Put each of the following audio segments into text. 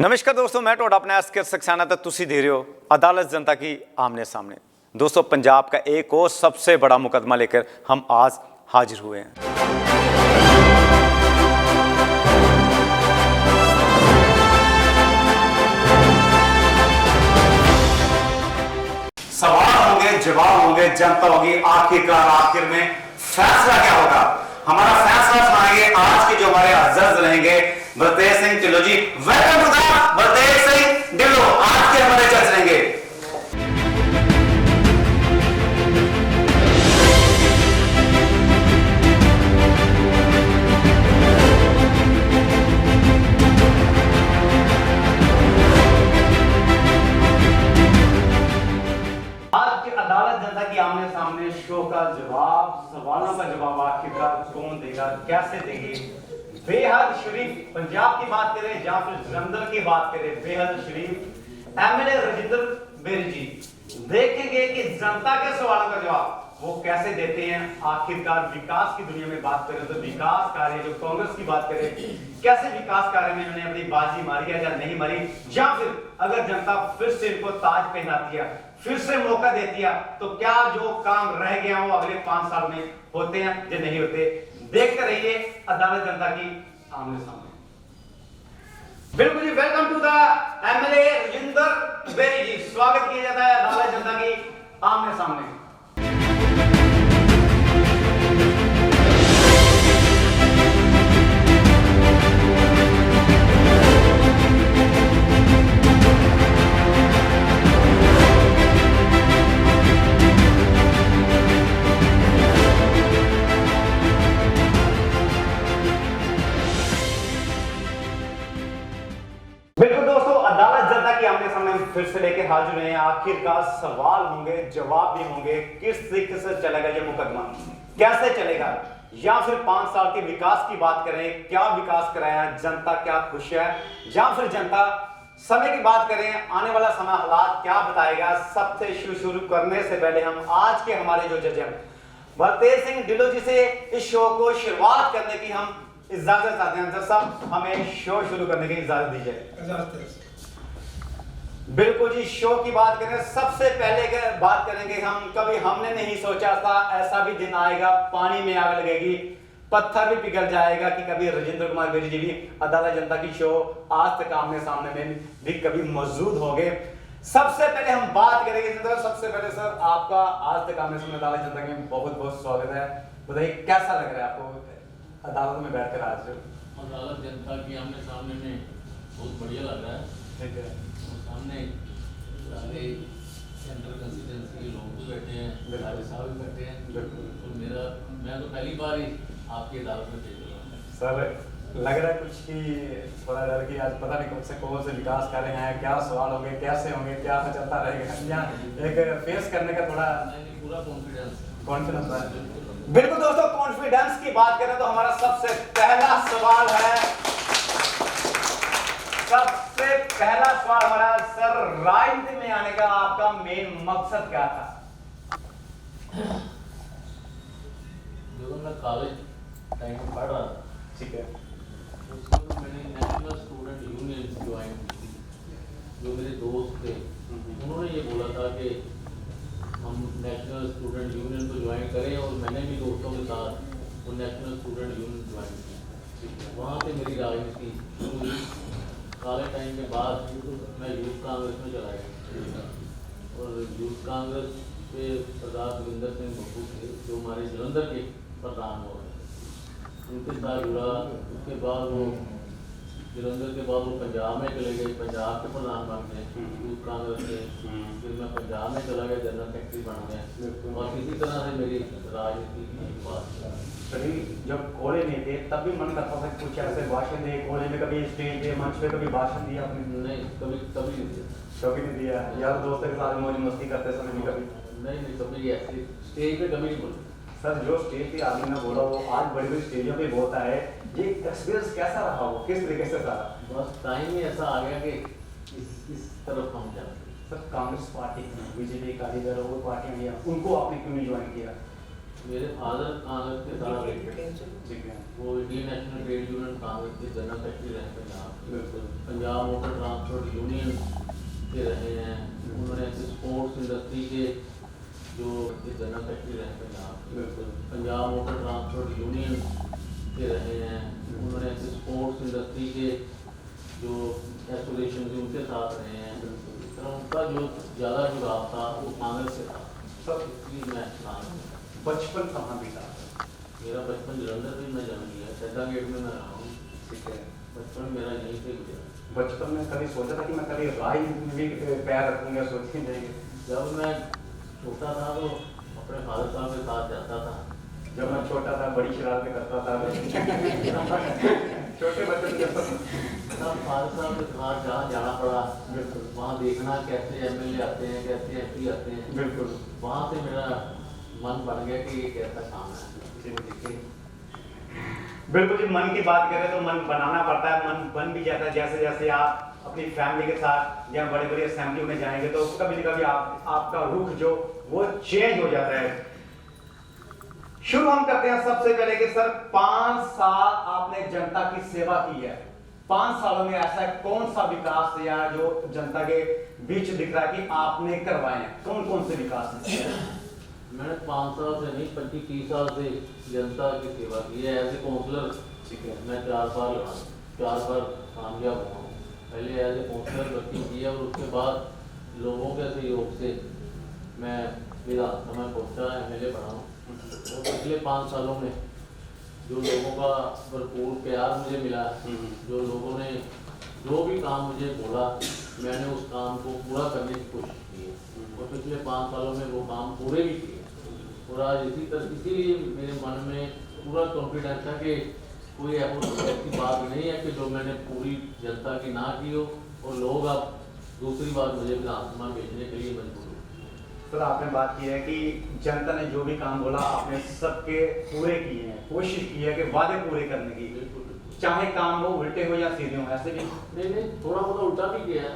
नमस्कार दोस्तों, मैं टोडा अपने एसके सक्सेना तक तुसी दे रहे हो अदालत जनता की आमने सामने। दोस्तों, पंजाब का एक और सबसे बड़ा मुकदमा लेकर हम आज हाजिर हुए हैं। सवाल होंगे, जवाब होंगे, जनता होगी, आखिरकार आखिर में फैसला क्या होगा। हमारा फैसला सुनाएंगे आज के जो हमारे जज रहेंगे Baltej Singh Dhillon ji. Welcome to the Baltej Singh Dhillon, आज के हमारे जज रहेंगे। आज की अदालत जनता की आमने सामने शो का जवाब, सवालों का जवाब आखिरकार कौन देगा, कैसे देगी। बेहद शरीफ पंजाब की बात करें या फिर जलंधर की बात करें, बेहद शरीफ एमएलए राजेंद्र बेरी जी देखेंगे कि जनता के सवालों का जवाब वो कैसे देते हैं। आखिरकार विकास की दुनिया में बात करें तो विकास कार्य जो कांग्रेस की बात करें, कैसे विकास कार्य में इन्होंने अपनी बाजी मारी है या नहीं मारी, या फिर अगर जनता फिर से इनको ताज पहनाती है, फिर से मौका देती है, तो क्या जो काम रह गया वो अगले 5 साल में होते हैं या नहीं होते। देखते रहिए अदालत जनता की आमने सामने। बिल्कुल जी, welcome to the MLA Rajendra Berry ji. स्वागत किया जाता है अदालत जनता की आमने सामने। बिल्कुल दोस्तों, अदालत जनता की आमने सामने फिर से लेकर हाजिर हैं। आखिरकार सवाल होंगे, जवाब भी होंगे। किस तरीके से चलेगा ये मुकदमा, कैसे चलेगा, या फिर 5 साल के विकास की बात करें, क्या विकास कराया, जनता क्या खुश है, या फिर जनता समय की बात करें, आने वाला समय हालात क्या बताएगा। सबसे शुरू करने से पहले हम आज के हमारे जो जज हैं बलतेज सिंह ढिल्लों जी से इस शो को शुरुआत करने की हम इजाजत चाहते हैं। जज साहब, हमें शो शुरू करने की इजाजत दीजिए। बिल्कुल जी, शो की बात करें, सबसे पहले बात करेंगे हम, कभी हमने नहीं सोचा था ऐसा भी दिन आएगा, पानी में आग लगेगी, पत्थर भी पिघल जाएगा कि कभी राजेंद्र कुमार बेरी जी भी अदालत जनता की शो आज तक आमने सामने में भी कभी मौजूद हो गए। सबसे पहले हम बात करेंगे, सबसे पहले सर आपका आज तक आमने सामने अदालत जनता में बहुत बहुत स्वागत है। बताइए कैसा लग रहा है आपको अदालत में बैठकर आज? अदालत जनता की आमने सामने में बहुत बढ़िया लग रहा है। ठीक है, सामने सारे सेंट्रल कंस्टिट्यूंसी के लोग भी बैठे हैं, सारे साहब भी बैठे हैं। तो मैं तो पहली बार ही आपकी अदालत में देख रहा हूँ सर। लग रहा है कुछ कि थोड़ा डर कि आज पता नहीं कौन से विकास कर रहे हैं, क्या सवाल होंगे, कैसे होंगे, क्या चलता रहेगा, या एक फेस करने का थोड़ा पूरा कॉन्फिडेंस है। बिल्कुल दोस्तों, कॉन्फिडेंस की बात करें तो हमारा सबसे पहला सवाल है, सबसे पहला सवाल हमारा, सर राजनीति में आने का आपका मेन मकसद क्या था? जो मैं कॉलेज टाइम में पढ़ रहा था, ठीक है, उसमें मैंने नेशनल स्टूडेंट यूनियन ज्वाइन की थी। जो मेरे दोस्त थे उन्होंने ये बोला था कि हम नेशनल स्टूडेंट यूनियन को ज्वाइन करें, और मैंने भी दोस्तों के साथ वो नेशनल स्टूडेंट यूनियन ज्वाइन की। वहाँ से मेरी राजनीति शुरू हुई। कॉलेज टाइम के बाद मैं यूथ कांग्रेस में चला गया, और यूथ कांग्रेस के सरदार सुखविंदर सिंह बब्बू थे जो हमारे जलंधर के प्रधान हो रहे थे, उनके साथ जुड़ा। उसके बाद वो जलंधर के बाद वो पंजाब में चले गए, पंजाब के प्रधान बन गए यूथ कांग्रेस के। फिर मैं पंजाब में चला गया, जनरल सेक्रेटरी बन गया, और इसी तरह से मेरी राजनीति की बात। कभी जब कोड़े में थे तब भी मन करता था कुछ ऐसे भाषण दिए, कोड़े में कभी स्टेज पे मंच पे कभी भाषण दिया आपने? नहीं, कभी नहीं दिया। कभी नहीं दिया? यार दोस्तों के साथ मौज मस्ती करते समय भी कभी? नहीं, कभी ऐसे स्टेज पे कभी नहीं बोला। सर, जो स्टेज पे आदमी ने बोला वो आज बड़ी बड़ी स्टेजों पे बोलता है, ये एक्सपीरियंस कैसा रहा, वो किस तरीके से था? बस टाइम ही ऐसा आ गया कि इस तरफ हम जाते। Sir, Congress party BJP Akali Dal और पार्टियां, उनको आपने क्यों नहीं ज्वाइन किया? मेरे फादर कांग्रेस के साथ ठीक है। वो Indian national trade union Congress के जनरल सेक्रेटरी रहे पंजाब के। बिल्कुल। पंजाब मोटर ट्रांसपोर्ट यूनियन के रहे हैं। उन्होंने स्पोर्ट्स इंडस्ट्री के जो जनरल सेक्रेटरी रहे पंजाब के। बिल्कुल। पंजाब मोटर ट्रांसपोर्ट यूनियन के रहे हैं। उन्होंने स्पोर्ट्स इंडस्ट्री के जो एसोसिएशन थी उनके साथ रहे हैं। तो उनका जो ज़्यादा जुड़ाव था वो कांग्रेस से था। सर इसलिए मैं कांग्रेस। बचपन कहाँ बीता? मेरा बचपन जलंधर से मैं जन्म लिया, सैदा गेट में मैं रहा हूँ। ठीक है। बचपन मेरा यहीं से गुजरा। बचपन में कभी सोचा था कि मैं कभी राय में भी पैर रखूंगा? सोच ही नहीं। जब मैं छोटा था तो अपने फादर साहब के साथ जाता था। जब मैं छोटा था बड़ी शरारतें करता था। छोटे बच्चे जब तब फादर साहब के साथ जहाँ जाना पड़ा, बिल्कुल वहाँ देखना कैसे एमएलए आते हैं, कैसे एमपी आते हैं। बिल्कुल। वहाँ से मेरा मन बन गया कि ये कैसा काम है। बिल्कुल जी, मन की बात करें तो मन बनाना पड़ता है, मन बन भी जाता है। जैसे जैसे आप अपनी फैमिली के साथ या बड़े बड़े असेंबली में जाएंगे तो कभी न कभी आपका रुख जो वो चेंज हो जाता है। शुरू हम करते हैं सबसे पहले कि सर 5 साल आपने जनता की सेवा की है। 5 सालों में ऐसा कौन सा विकास या जो जनता के बीच दिख रहा है कि आपने करवाए हैं? कौन कौन से विकास हैं? मैंने 5 साल से नहीं 25-30 साल से जनता की सेवा की है एज ए काउंसलर। ठीक है। मैं 4 बार कामयाब हुआ हूँ। पहले एज ए काउंसलर वर्किंग किया और उसके बाद लोगों के सहयोग से मैं विधानसभा में पहुँचा, एमएलए बना हूँ। तो पिछले 5 सालों में जो लोगों का भरपूर प्यार मुझे मिला, जो लोगों ने जो भी काम मुझे बोला, मैंने उस काम को पूरा करने की कोशिश की है और पिछले 5 सालों में वो काम पूरे भी किए। और आज इसीलिए मेरे मन में पूरा कॉन्फिडेंस है कि कोई ऐसी बात नहीं है कि जो मैंने पूरी जनता की ना की हो और लोग अब दूसरी बार मुझे विधानसभा भेजने के लिए मजबूर हो। सर आपने बात की है कि जनता ने जो भी काम बोला आपने सबके पूरे किए हैं, कोशिश की है कि वादे पूरे करने की, चाहे काम हो उल्टे हो या सीधे हो। ऐसे भी नहीं, थोड़ा बहुत उल्टा भी किया है।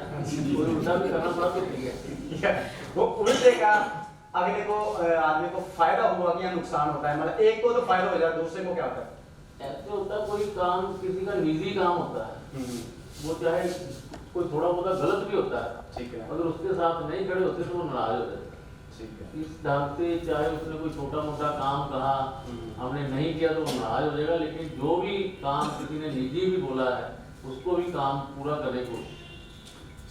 कोई उल्टा भी करना पड़ा तो ठीक है। वो उल्टे का अगले को आदमी को फायदा हुआ कि या नुकसान होता है? मतलब एक को तो फायदा हो जाए, दूसरे को क्या होता है? ऐसे होता है कोई काम किसी का निजी काम होता है, वो चाहे कोई थोड़ा बहुत गलत भी होता है, ठीक है। अगर उसके साथ नहीं खड़े होते तो वो नाराज हो जाते। ठीक है। इस ढंग से चाहे उसने कोई छोटा मोटा काम कहा, हमने नहीं किया तो वो नाराज हो जाएगा, लेकिन जो भी काम किसी ने निजी भी बोला है उसको भी काम पूरा करने की कोशिश।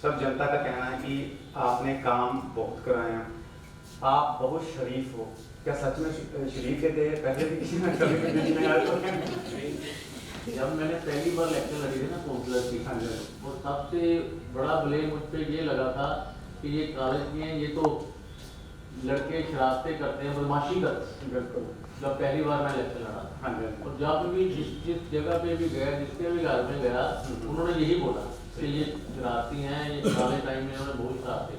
सब जनता का कहना है कि आपने काम बहुत कराए हैं, आप बहुत शरीफ हो। क्या सच में शरीफ थे? पहले भी किसी ने कभी भी नहीं आया तो? जब मैंने पहली बार इलेक्शन लड़ी थी ना काउंसलर की, और सबसे बड़ा ब्लेम मुझ पर ये लगा था कि ये कॉलेज में ये तो लड़के शरारतें करते हैं, बदमाशी करते हैं। बिल्कुल। जब पहली बार मैं इलेक्शन लड़ा हाँ जी। और जब भी जिस जगह पे भी गया, जिसके भी घर में गया, उन्होंने यही बोला कि ये शरारती हैं, ये पुराने टाइम में उन्होंने बहुत शरारते।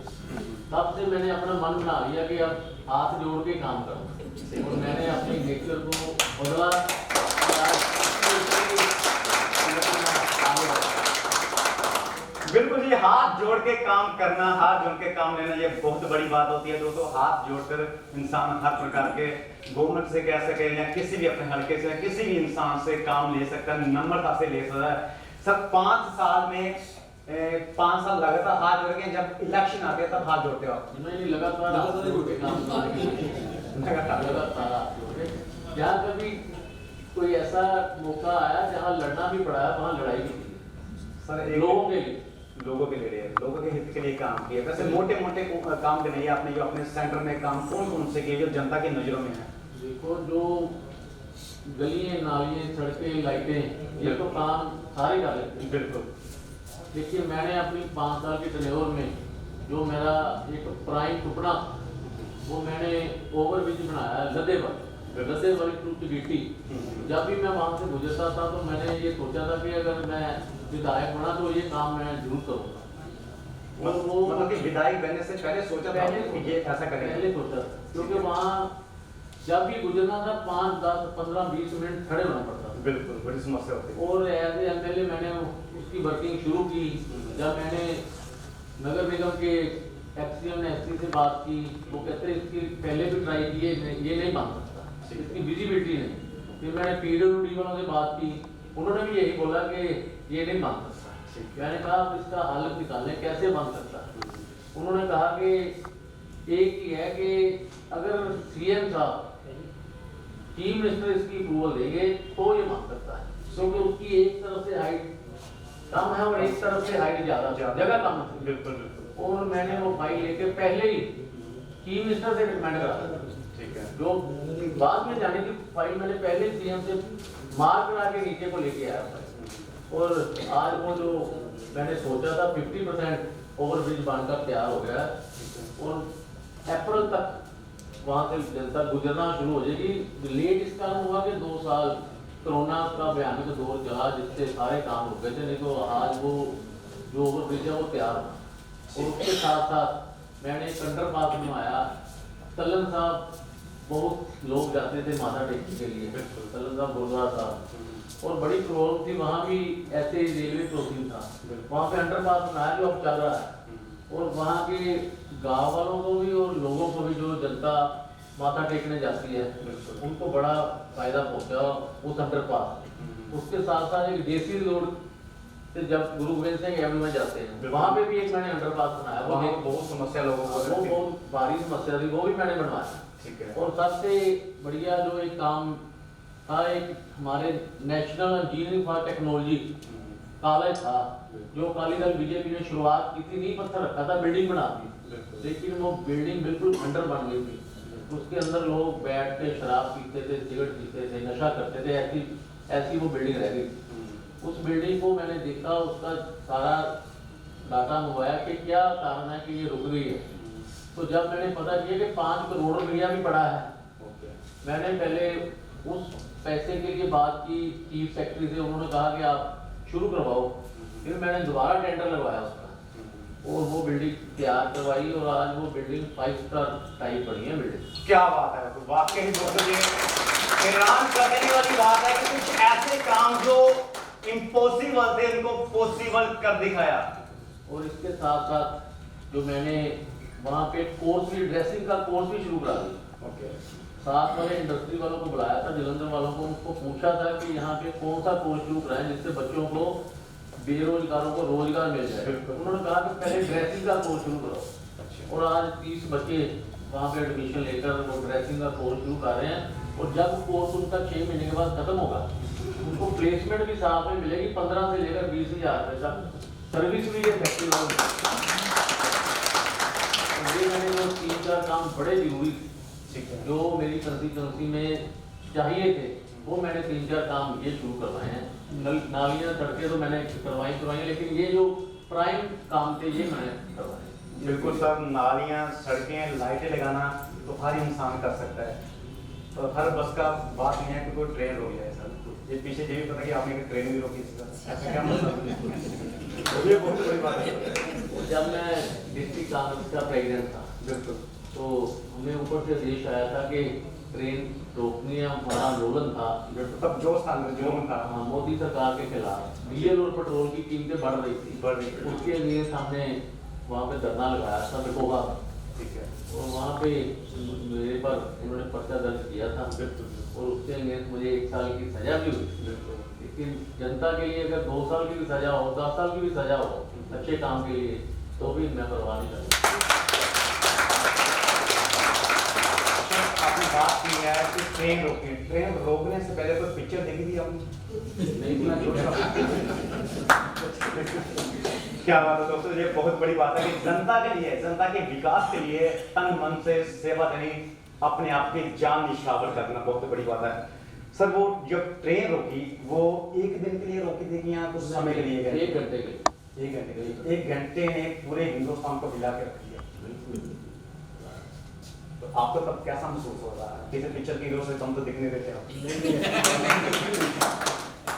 तब से मैंने अपना मन बना लिया कि अब हाथ जोड़ के काम करूँ और मैंने अपने नेचर को बदला। बिल्कुल जी, हाथ जोड़ के काम करना, हाथ जोड़ के काम लेना ये बहुत बड़ी बात होती है दोस्तों। हाथ जोड़कर इंसान हर प्रकार के गवर्नमेंट से कह सके या किसी भी अपने हल्के से किसी भी इंसान से काम ले सकता है, नम्रता से ले सकता है। सर 5 साल में 5 साल लगातार हाथ जोड़ के, जब इलेक्शन आते हैं तब हाथ जोड़ते हो आप? नहीं, लगातार जहाँ कभी कोई ऐसा मौका आया जहाँ लड़ना भी पड़ा है, वहाँ लड़ाई भी की सर लोगों के लिए, लोगों के लिए, लोगों के हित के लिए काम किया। वैसे मोटे मोटे काम के नहीं, आपने जो अपने सेंटर में काम कौन कौन से किए जो जनता की नजरों में है? देखो, जो गलियां नालियां सड़कें लाइटें, ये तो काम सारे कर लेते हैं। बिल्कुल। देखिए, मैंने अपनी 5 साल के टेन्योर में जो मेरा एक प्राइम टुकड़ा, वो मैंने ओवरब्रिज बनाया लदे वाली टू टीटी। जब भी मैं वहाँ से गुजरता था तो मैंने ये सोचा था कि अगर मैं विधायक बना तो ये काम मैं जरूर करूँगा। और वो मतलब कि विधायक बनने से पहले सोचा था कि ये ऐसा करेंगे? पहले सोचा, क्योंकि वहाँ जब भी गुजरना था 5, 10, 15, 20 मिनट खड़े होना पड़ता था। बिल्कुल, बड़ी समस्या होती है। और एज ए एमएलए मैंने उसकी वर्किंग शुरू की। जब मैंने नगर निगम के एक्सीएम ने एससी से बात की, वो कहते इसकी पहले भी ट्राई किए, ये नहीं बन सकता। इसकी विजिबिलिटी नहीं। फिर मैंने PWD वालों से बात की, उन्होंने भी यही बोला कि ये नहीं बन सकता। मैंने कहा आप इसका हल निकालें, कैसे बन सकता है। उन्होंने कहा कि एक ही है कि अगर CM साहब चीफ मिनिस्टर इसकी अप्रूवल देंगे तो ये बन सकता है, क्योंकि उसकी एक तरफ से हाइट कम है और एक तरफ से हाइट ज्यादा, जगह कम है। बिल्कुल बिल्कुल। और मैंने वो फाइल लेके पहले ही चीफ मिनिस्टर से रिकमेंड करा था। ठीक है। जो बाद में जाने की फाइल मैंने पहले CM से मार्क करा के नीचे को लेके आया था। और आज वो जो मैंने सोचा था 50% ओवरब्रिज बनकर तैयार हो गया है और अप्रैल तक वहाँ से जनता गुजरना शुरू हो जाएगी। लेट इस कारण हुआ कि 2 साल कोरोना का भयानक दौर चला, जिससे सारे काम रुक गए थे, नहीं तो आज वो जो ओवरब्रिज है वो तैयार हुआ। और उसके साथ साथ मैंने एक अंडरपास बनवाया। तलन साहब बहुत लोग जाते थे माथा टेकने के लिए, तलन साहब गुरुद्वारा साहब, और बड़ी प्रॉब्लम थी वहाँ भी, ऐसे रेलवे क्रॉसिंग था, वहाँ पे अंडरपास बनाया जो अब चल रहा है। और वहाँ के गांव वालों को भी और लोगों को भी, जो जनता माथा टेकने जाती है, उनको बड़ा फायदा पहुंचा उस अंडरपास। उसके साथ साथ एक देसी रोड से जब गुरु गोविंद सिंह एवेन्यू में जाते हैं, वहाँ पे भी एक मैंने अंडरपास बनाया। वहाँ बहुत समस्या लोगों को, वो बहुत भारी समस्या थी, वो भी मैंने बनवाया। ठीक है। और सबसे बढ़िया जो एक काम था, एक हमारे national engineering for technology college था, जो अकाली दल बीजेपी ने शुरुआत की थी, नींव पत्थर रखा था, बिल्डिंग बना दी, लेकिन वो बिल्डिंग बिल्कुल खंडर बन गई थी। उसके अंदर लोग बैठ के शराब पीते थे, सिगरेट पीते थे, नशा करते थे, ऐसी वो बिल्डिंग रह गई। उस बिल्डिंग को मैंने देखा, उसका सारा डाटा मंगवाया कि क्या कारण है कि ये रुक गई है। तो जब मैंने पता किया कि 5 करोड़ रुपया भी पड़ा है, मैंने पहले उस पैसे के लिए बात की चीफ सेक्रेटरी से, उन्होंने कहा कि आप शुरू करवाओ। फिर मैंने दोबारा टेंडर लगवाया उसका और वो बिल्डिंग तैयार करवाई, और आज वो बिल्डिंग 5 स्टार टाइप बनी है बिल्डिंग। क्या बात है, तो वाकई दोस्तों ये हैरान करने वाली बात है कि कुछ ऐसे काम जो इम्पॉसिबल थे उनको पॉसिबल कर दिखाया। और इसके साथ साथ जो मैंने वहाँ पे कोर्स भी, ड्रेसिंग का कोर्स भी शुरू करा दिया। ओके। साथ वाले इंडस्ट्री वालों को बुलाया था, जलंधर वालों को, उनको पूछा था कि यहाँ पे कौन सा कोर्स शुरू कराएं जिससे बच्चों को, बेरोजगारों को रोजगार मिल जाए। उन्होंने कहा कि पहले ड्रेसिंग का कोर्स शुरू करो। और आज 30 बच्चे वहाँ पे एडमिशन लेकर वो ड्रेसिंग का कोर्स शुरू कर रहे हैं। और जब कोर्स उनका 6 महीने के बाद खत्म होगा, उनको प्लेसमेंट भी साथ में मिलेगी, 15 से लेकर 20,000 रुपये तक सर्विस भी ये फैक्ट्री वालों। ये मैंने जो 3-4 काम बड़े जरूरी जो मेरी कंस्टिट्यूंसी में चाहिए थे, वो मैंने 3-4 काम ये शुरू करवाए हैं। नालियाँ, सड़कें तो मैंने करवाई, लेकिन ये जो प्राइम काम थे ये मैंने करवाए। बिल्कुल सर, नालियाँ, सड़कें, लाइटें लगाना तो हर इंसान कर सकता है, तो हर बस का बात नहीं है कि कोई ट्रेन रोक जाए सर। ये पीछे ये भी पता कि आपने एक ट्रेन भी रोकी थी सर, ऐसा क्या मतलब? ये बहुत बड़ी बात है। जब मैं डिस्ट्रिक्ट कांग्रेस का प्रेसिडेंट था, बिल्कुल, तो हमें ऊपर से आदेश आया था कि ट्रेन रोकनी है। हमारा आंदोलन था, तब जोश था, जोश था। हाँ, मोदी सरकार के खिलाफ डीजल और पेट्रोल की कीमतें बढ़ रही थी, उसके लिए हमने वहाँ पे धरना लगाया था बेकोहा। ठीक है। और वहाँ पे मेरे पर उन्होंने पर्चा दर्ज किया था, और उसके लिए मुझे 1 साल की सजा भी हुई। लेकिन जनता के लिए अगर 2 साल की भी सजा हो, 10 साल की भी सजा हो अच्छे काम के लिए, तो भी मैं परवाह नहीं करता। आपने बात की है कि ट्रेन रोकनी, ट्रेन रोकने से पहले कोई पिक्चर देखी थी आपने? क्या बात है दोस्तों, ये बहुत बड़ी बात है कि जनता के लिए, जनता के विकास के लिए तन मन से सेवा देनी, अपने आप की जान निछावर करना बहुत बड़ी बात है। सर वो जब ट्रेन रोकी, वो 1 दिन के लिए रोकी थी कि यहाँ कुछ समय के लिए गए? 1 घंटे के लिए। 1 घंटे के लिए। 1 घंटे ने पूरे हिंदुस्तान को हिला के रख दिया। तो आपको तब कैसा महसूस हो रहा है? किसी पिक्चर की हीरो से कम तो दिखने देते आप।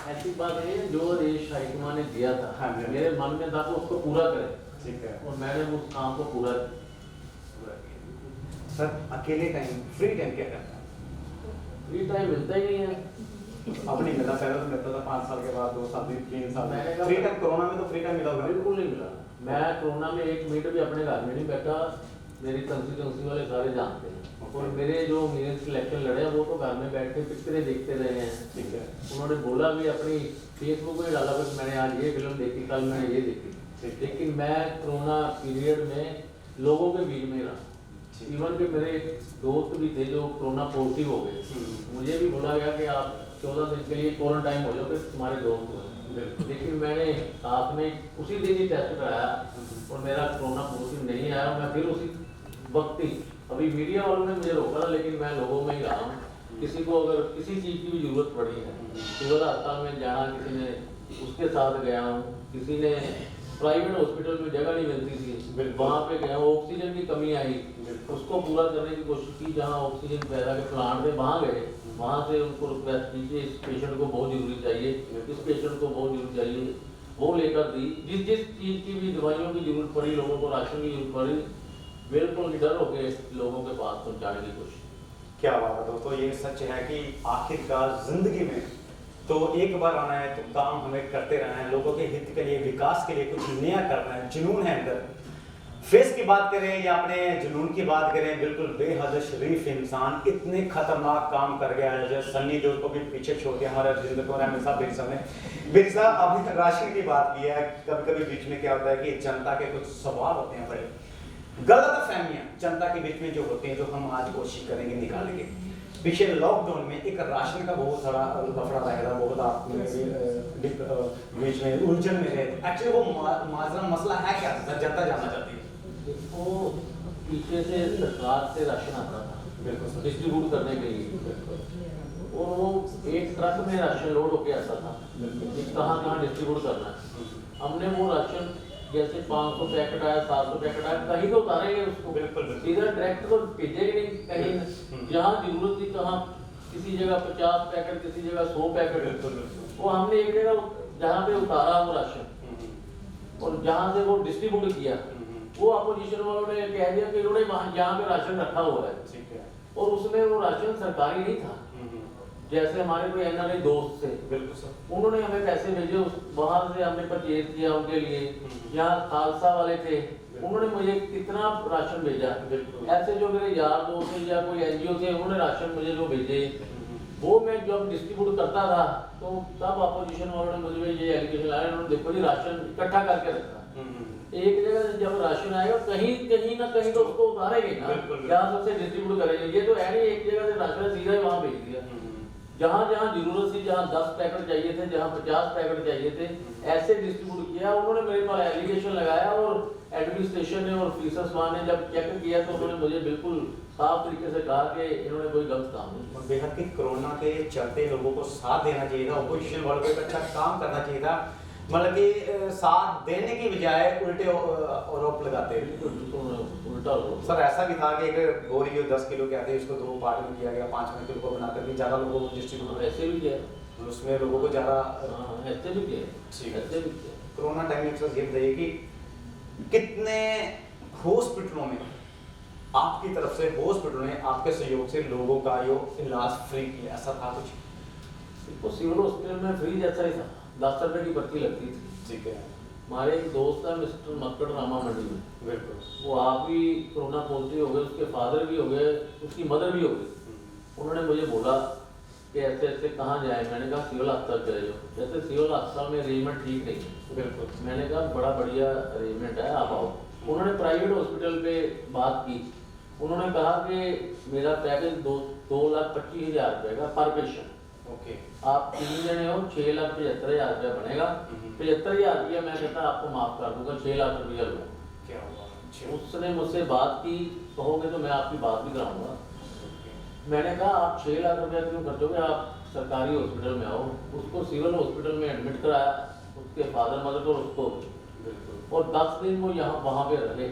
ऐसी बात है, जो देश हाईकमान ने दिया था, हाँ, मेरे मन में था कि उसको पूरा करें। ठीक है। और मैंने उस काम को पूरा किया। सर अकेले टाइम, फ्री टाइम क्या करता है? फ्री टाइम मिलता ही नहीं है। अब नहीं मिला, पहले तो मिलता था 5 साल के बाद, 2 साल, 3 साल। मैंने कहा- फ्री टाइम कोरोना में तो फ्री टाइम मिला होगा? बिल्कुल नहीं मिला। मैं कोरोना में 1 मिनट भी अपने घर में नहीं बैठा। मेरी कंस्टिट्यूंसी वाले सारे जानते हैं। और मेरे जो मिनिस्टर इलेक्शन लड़े हैं वो तो घर में बैठ के पिक्चरें देखते रहे हैं। ठीक है। उन्होंने बोला भी अपनी फेसबुक पे डाला कि मैंने आज ये फिल्म देखी, कल मैंने ये देखी। लेकिन मैं कोरोना पीरियड में लोगों के बीच में रहा। इवन कि मेरे दोस्त भी थे जो कोरोना पॉजिटिव हो गए, मुझे भी बोला गया कि आप 14 दिन के लिए क्वारंटाइन हो जाओ, फिर तुम्हारे दोस्त हो। लेकिन मैंने साथ में उसी दिन ही टेस्ट कराया और मेरा कोरोना पॉजिटिव नहीं आया। मैं फिर उसी वक्त ही, अभी मीडिया वालों ने मुझे रोका था, लेकिन मैं लोगों में ही रहा हूँ। किसी को अगर किसी चीज़ की भी जरूरत पड़ी है, सिविल अस्पताल में जाना, किसी ने उसके साथ गया हूँ, किसी ने प्राइवेट हॉस्पिटल में जगह नहीं मिलती थी, वहाँ पे गया, ऑक्सीजन की कमी आई, उसको पूरा करने की कोशिश की। जहाँ ऑक्सीजन पैदा के प्लांट थे वहाँ गए, वहाँ से उनको रिक्वेस्ट की कि इस पेशेंट को बहुत जरूरी चाहिए, इस पेशेंट को बहुत जरूरी चाहिए, वो लेकर दी। जिस जिस चीज़ की भी दवाइयों की जरूरत पड़ी, लोगों को राशन की जरूरत पड़ी, बिल्कुल निडर होकर लोगों के पास पहुँचाने की कोशिश। क्या बात है दोस्तों, ये सच है कि आखिरकार जिंदगी में तो एक बार आना है तो काम हमें करते रहना है, लोगों के हित के लिए, विकास के लिए कुछ नया करना है। जुनून है अंदर। फेस की बात करें या अपने जुनून की बात करें, बिल्कुल बेहद शरीफ इंसान इतने खतरनाक काम कर गया है। जैसे सन्नी देओल को भी पीछे छोड़ दिया हमारे राजेंद्र कुमार एमएल साहब बेरी साहब ने। बेरी साहब, आपने राशन की बात की है, कभी कभी बीच में क्या होता है कि जनता के कुछ सवाल होते हैं, बड़े गलत फहमियां जनता के बीच में जो होती हैं, जो हम आज कोशिश करेंगे निकालेंगे। पिछले लॉकडाउन में एक राशन का बहुत सारा लफड़ा रहा था, बहुत आप बीच में उलझन में रहे। एक्चुअली वो माजरा मसला है क्या था, जनता जानना चाहती है। देखो, पीछे से सरकार से राशन आता था डिस्ट्रीब्यूट करने के लिए, और वो एक ट्रक में राशन लोड होके आता था कि कहाँ कहाँ डिस्ट्रीब्यूट करना है। हमने वो राशन जैसे 500 पैकेट आया, 700 पैकेट आया, कहीं तो उतारेंगे उसको, सीधा डायरेक्ट तो भेजेंगे नहीं कहीं। जहाँ जरूरत थी, कहाँ किसी जगह 50 पैकेट, किसी जगह 100 पैकेट, वो हमने एक जगह जहाँ पे उतारा वो राशन और जहाँ से वो डिस्ट्रीब्यूट किया, वो अपोजिशन वालों ने कह दिया कि इन्होंने यहाँ पे राशन रखा हुआ है, और उसमें वो राशन सरकारी नहीं था। जैसे हमारे कोई एनआरआई दोस्त थे, बिल्कुल सर, उन्होंने हमें पैसे भेजे, वहां से हमने परचेज किया उनके लिए। यहाँ खालसा वाले थे, उन्होंने मुझे कितना राशन भेजा। ऐसे जो मेरे यार दोस्त थे या कोई एनजीओ थे, उन्होंने राशन मुझे जो भेजे, वो मैं जब डिस्ट्रीब्यूट करता था तो तब अपोजिशन वालों ने मुझे ये एलिगेशन लाया, उन्होंने देखो जी राशन इकट्ठा करके रखा। एक जगह से जब राशन आएगा कहीं ना कहीं तो उसको उतारेंगे ना, क्या सबसे डिस्ट्रीब्यूट करेंगे। ये तो है नहीं एक जगह से राशन सीधा ही वहां भेज दिया। जहाँ जहाँ जरूरत थी, जहाँ 10 पैकेट चाहिए थे, जहाँ 50 पैकेट चाहिए थे, ऐसे डिस्ट्रीब्यूट किया। उन्होंने मेरे पर एलिगेशन लगाया और एडमिनिस्ट्रेशन ने और ऑफिसर्स ने जब चेक किया तो उन्होंने मुझे बिल्कुल साफ तरीके से कहा कि इन्होंने कोई गलत काम नहीं। बेहद कि कोरोना के चलते लोगों को साथ देना चाहिए था, ऑपोजिशन वालों को एक अच्छा काम करना चाहिए था, मतलब कि साथ देने की बजाय उल्टे आरोप लगाते। उल्टा सर ऐसा भी था कि एक बोरी जो 10 किलो के आते हैं उसको 2 पार्ट में किया गया, 5 किलो को बनाकर भी ज़्यादा लोगों को डिस्ट्रीब्यूट, ऐसे भी किया, उसमें लोगों को ज़्यादा ऐसे भी किया, ऐसे भी किया। कोरोना टाइम में सर ये बताइए कि कितने हॉस्पिटलों में आपकी तरफ से, हॉस्पिटलों ने आपके सहयोग से लोगों का जो इलाज फ्री किया, ऐसा था कुछ? तो सिविल हॉस्पिटल में फ्री जैसा ही था, 10 रुपए की पर्ची लगती थी। ठीक है। हमारे एक दोस्त है मिस्टर मक्कड़ रामा मंडी में, बिल्कुल, वो आप भी कोरोना पॉजिटिव हो गए, उसके फादर भी हो गए, उसकी मदर भी हो गई। उन्होंने मुझे बोला कि ऐसे ऐसे कहाँ जाए। मैंने कहा सिविल अस्पताल चले जाओ। जैसे सिविल अस्पताल में अरेंजमेंट ठीक नहीं है। बिल्कुल। मैंने कहा बड़ा बढ़िया अरेंजमेंट है, आप आओ। उन्होंने प्राइवेट हॉस्पिटल पे बात की, उन्होंने कहा कि मेरा पैकेज 2,25,000 रुपये का पर पेशेंट, ओके, आप 3 जने हो, 6,75,000 रुपया बनेगा। 75,000 रुपया मैं कहता आपको माफ कर दूंगा, 6 लाख रुपया लो। क्या हुआ? उसने मुझसे बात की, कहोगे तो मैं आपकी बात भी कराऊंगा। मैंने कहा आप 6 लाख रुपया क्यों खर्चोगे, आप सरकारी हॉस्पिटल में आओ। उसको सिविल हॉस्पिटल में एडमिट कराया, उसके फादर मदर को, उसको, और 10 दिन वो यहाँ वहाँ पे रहे।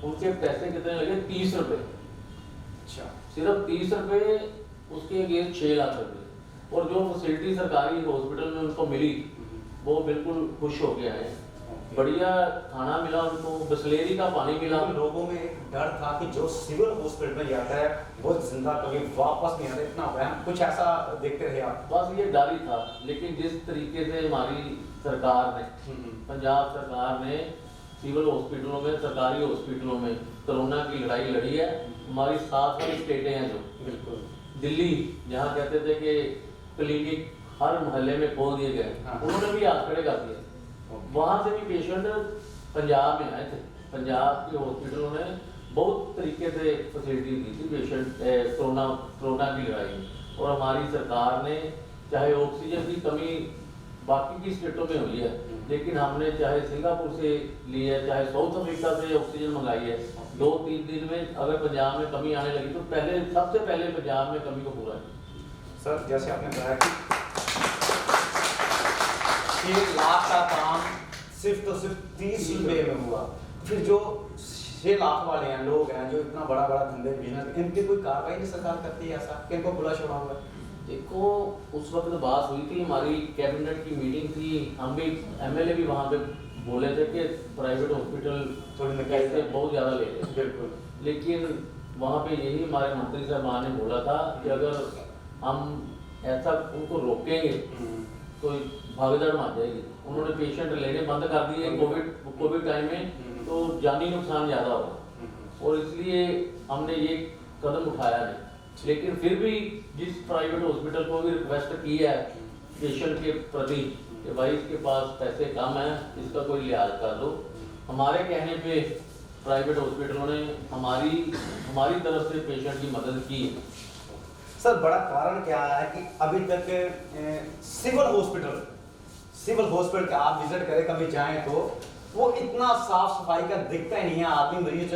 उनके पैसे कितने लगे? 30 रुपये। अच्छा, सिर्फ 30 रुपये, उसके अगेंस्ट 6 लाख रुपये। और जो फैसिलिटी सरकारी हॉस्पिटल में उनको मिली वो बिल्कुल खुश हो गए हैं। बढ़िया खाना मिला उनको, बिस्लेरी का पानी मिला। लोगों में एक डर था कि जो सिविल हॉस्पिटल में जाता है वो जिंदा कभी वापस नहीं आता, इतना वहम, कुछ ऐसा देखते रहे आप? बस ये डर ही था। लेकिन जिस तरीके से हमारी सरकार ने, पंजाब सरकार ने सिविल हॉस्पिटलों में, सरकारी हॉस्पिटलों में कोरोना की लड़ाई लड़ी है। हमारी 7 वाली स्टेटें हैं जो, बिल्कुल दिल्ली जहाँ कहते थे कि क्लिनिक हर मोहल्ले में खोल दिए गए, हाँ। उन्होंने भी हाथ खड़े कर दिए। वहाँ से भी पेशेंट पंजाब में आए थे, पंजाब के हॉस्पिटलों ने बहुत तरीके से फैसिलिटी दी थी पेशेंट कोरोना की लड़ाई में। और हमारी सरकार ने चाहे ऑक्सीजन की कमी बाकी की स्टेटों में हुई है, लेकिन हमने चाहे सिंगापुर से ली है, चाहे साउथ अफ्रीका से ऑक्सीजन मंगाई है। 2-3 दिन में अगर पंजाब में कमी आने लगी तो पहले सबसे पहले पंजाब में कमी को पूरा किया। सर जैसे आपने बताया कि 1 लाख का काम सिर्फ 30 रुपये में हुआ, फिर जो 6 लाख वाले हैं लोग हैं जो इतना बड़ा बड़ा धंधे बिजनेस, इनकी कोई कार्रवाई नहीं सरकार करती है? ऐसा किनको खुला छोड़ा हुआ है? देखो उस वक्त बात हुई थी, हमारी कैबिनेट की मीटिंग थी, हम भी एमएलए भी वहाँ पे बोले थे कि प्राइवेट हॉस्पिटल थोड़ी पैसे बहुत ज़्यादा ले रहे हैं, बिल्कुल, लेकिन वहाँ पे यही हमारे मंत्री साहब ने बोला था कि अगर हम ऐसा उनको रोकेंगे तो भागदौड़ मच जाएगी। उन्होंने पेशेंट लेने बंद कर दिए कोविड टाइम में, तो जानी नुकसान ज़्यादा होगा और इसलिए हमने ये कदम उठाया नहीं। लेकिन फिर भी जिस प्राइवेट हॉस्पिटल को भी रिक्वेस्ट की है पेशेंट के प्रति कि भाई इसके पास पैसे कम हैं, इसका कोई लिहाज कर दो, हमारे कहने पे प्राइवेट हॉस्पिटलों ने हमारी तरफ से पेशेंट की मदद की। सर बड़ा कारण क्या है कि अभी तक सिविल हॉस्पिटल का आप विजिट करें कभी जाएं तो वो इतना साफ सफाई का दिखता ही नहीं है। आदमी मरीज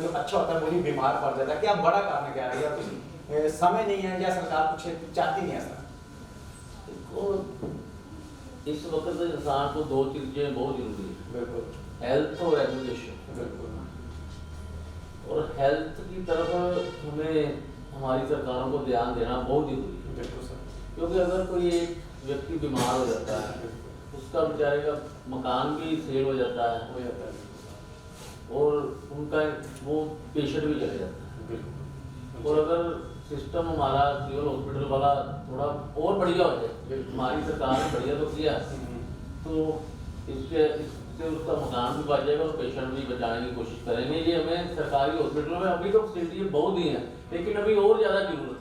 जो अच्छा होता है वो भी बीमार पड़ जाता है। क्या बड़ा कारण क्या है? या कुछ समय नहीं है या सरकार कुछ चाहती नहीं है? सर देखो इस वक्त तो इंसान को 2 चीज़ें बहुत जरूरी है, बिल्कुल, हेल्थ और एजुकेशन। बिल्कुल, और हेल्थ की तरफ हमें हमारी सरकारों को ध्यान देना बहुत जरूरी है, बिल्कुल सर, क्योंकि अगर कोई एक व्यक्ति बीमार हो जाता है उसका बेचारे का मकान भी सेल हो जाता है हो जाता है, और उनका वो पेशेंट भी चले जाता है। बिल्कुल, और अगर सिस्टम हमारा सिविल हॉस्पिटल वाला थोड़ा और बढ़िया हो जाए, हमारी सरकार ने बढ़िया तो किया, तो इससे उसका मकान भी बच जाएगा और पेशेंट भी बचाने की कोशिश करेंगे। ये हमें सरकारी हॉस्पिटलों में अभी तो फैसिलिटी बहुत दी हैं, लेकिन अभी और ज़्यादा जरूरत है।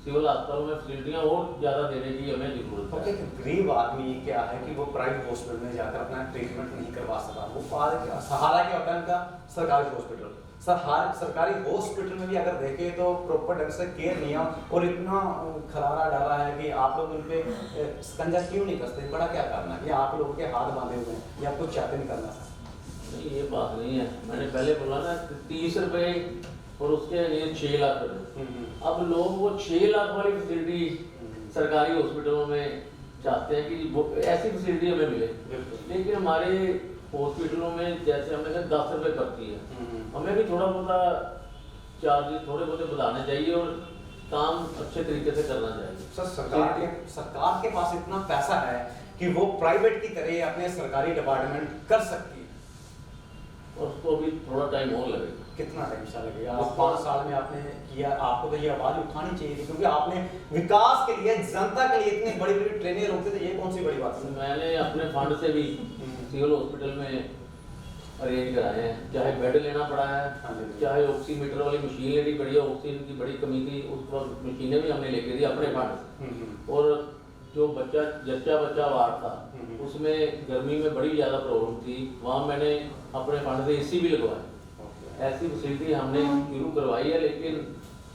सिविल अस्पतालों में फैसिलिटियाँ और ज़्यादा देने की हमें जरूरत तो है। एक गरीब आदमी क्या है कि वो प्राइवेट हॉस्पिटल में जाकर अपना ट्रीटमेंट नहीं करवा सका, वो सहारा क्या होता है उनका? सरकारी हॉस्पिटल। सरकारी हॉस्पिटल में भी अगर देखें तो प्रॉपर ढंग से केयर नहीं है और इतना खलारा डाला है कि आप लोग उन पे शिकंजा क्यों नहीं कसते? बड़ा क्या करना है? या आप लोगों के हाथ बांधे हुए हैं या कुछ चाहते नहीं करना? नहीं, ये बात नहीं है। मैंने पहले बोला ना 30 रुपये और उसके लिए 6 लाख रुपये। अब लोग वो 6 लाख वाली फैसिलिटी सरकारी हॉस्पिटलों में चाहते हैं कि वो ऐसी फैसिलिटी हमें मिले, लेकिन हमारे हॉस्पिटलों में जैसे हमने कहा 10 रुपये पर्ची है, हमें भी थोड़ा बहुत चार्ज थोड़े बहुत बढ़ाने चाहिए और काम अच्छे तरीके से करना चाहिए। सर सरकार के पास इतना पैसा है कि वो प्राइवेट की तरह अपने सरकारी डिपार्टमेंट कर सकती है, और उसको अभी थोड़ा टाइम और लगेगा। कितना टाइम सा लगेगा? आप 5 साल में आपने किया, आपको तो ये आवाज उठानी चाहिए थी, क्योंकि आपने विकास के लिए, जनता के लिए इतनी बड़ी बड़ी ट्रेनें रोकते थे, ये कौन सी बड़ी बात है? मैंने अपने फंड से भी सिविल हॉस्पिटल में अरेंज कराए हैं, चाहे बेड लेना पड़ा है, चाहे ऑक्सीमीटर वाली मशीन लेनी पड़ी है, ऑक्सीजन की बड़ी कमी थी, उस पर मशीनें भी हमने लेके दी अपने फंड से। और जो बच्चा वार्ड था उसमें गर्मी में बड़ी ज़्यादा प्रॉब्लम थी, वहाँ मैंने अपने फंड से एसी भी लगवाए। ऐसी फैसिलिटी हमने शुरू करवाई है, लेकिन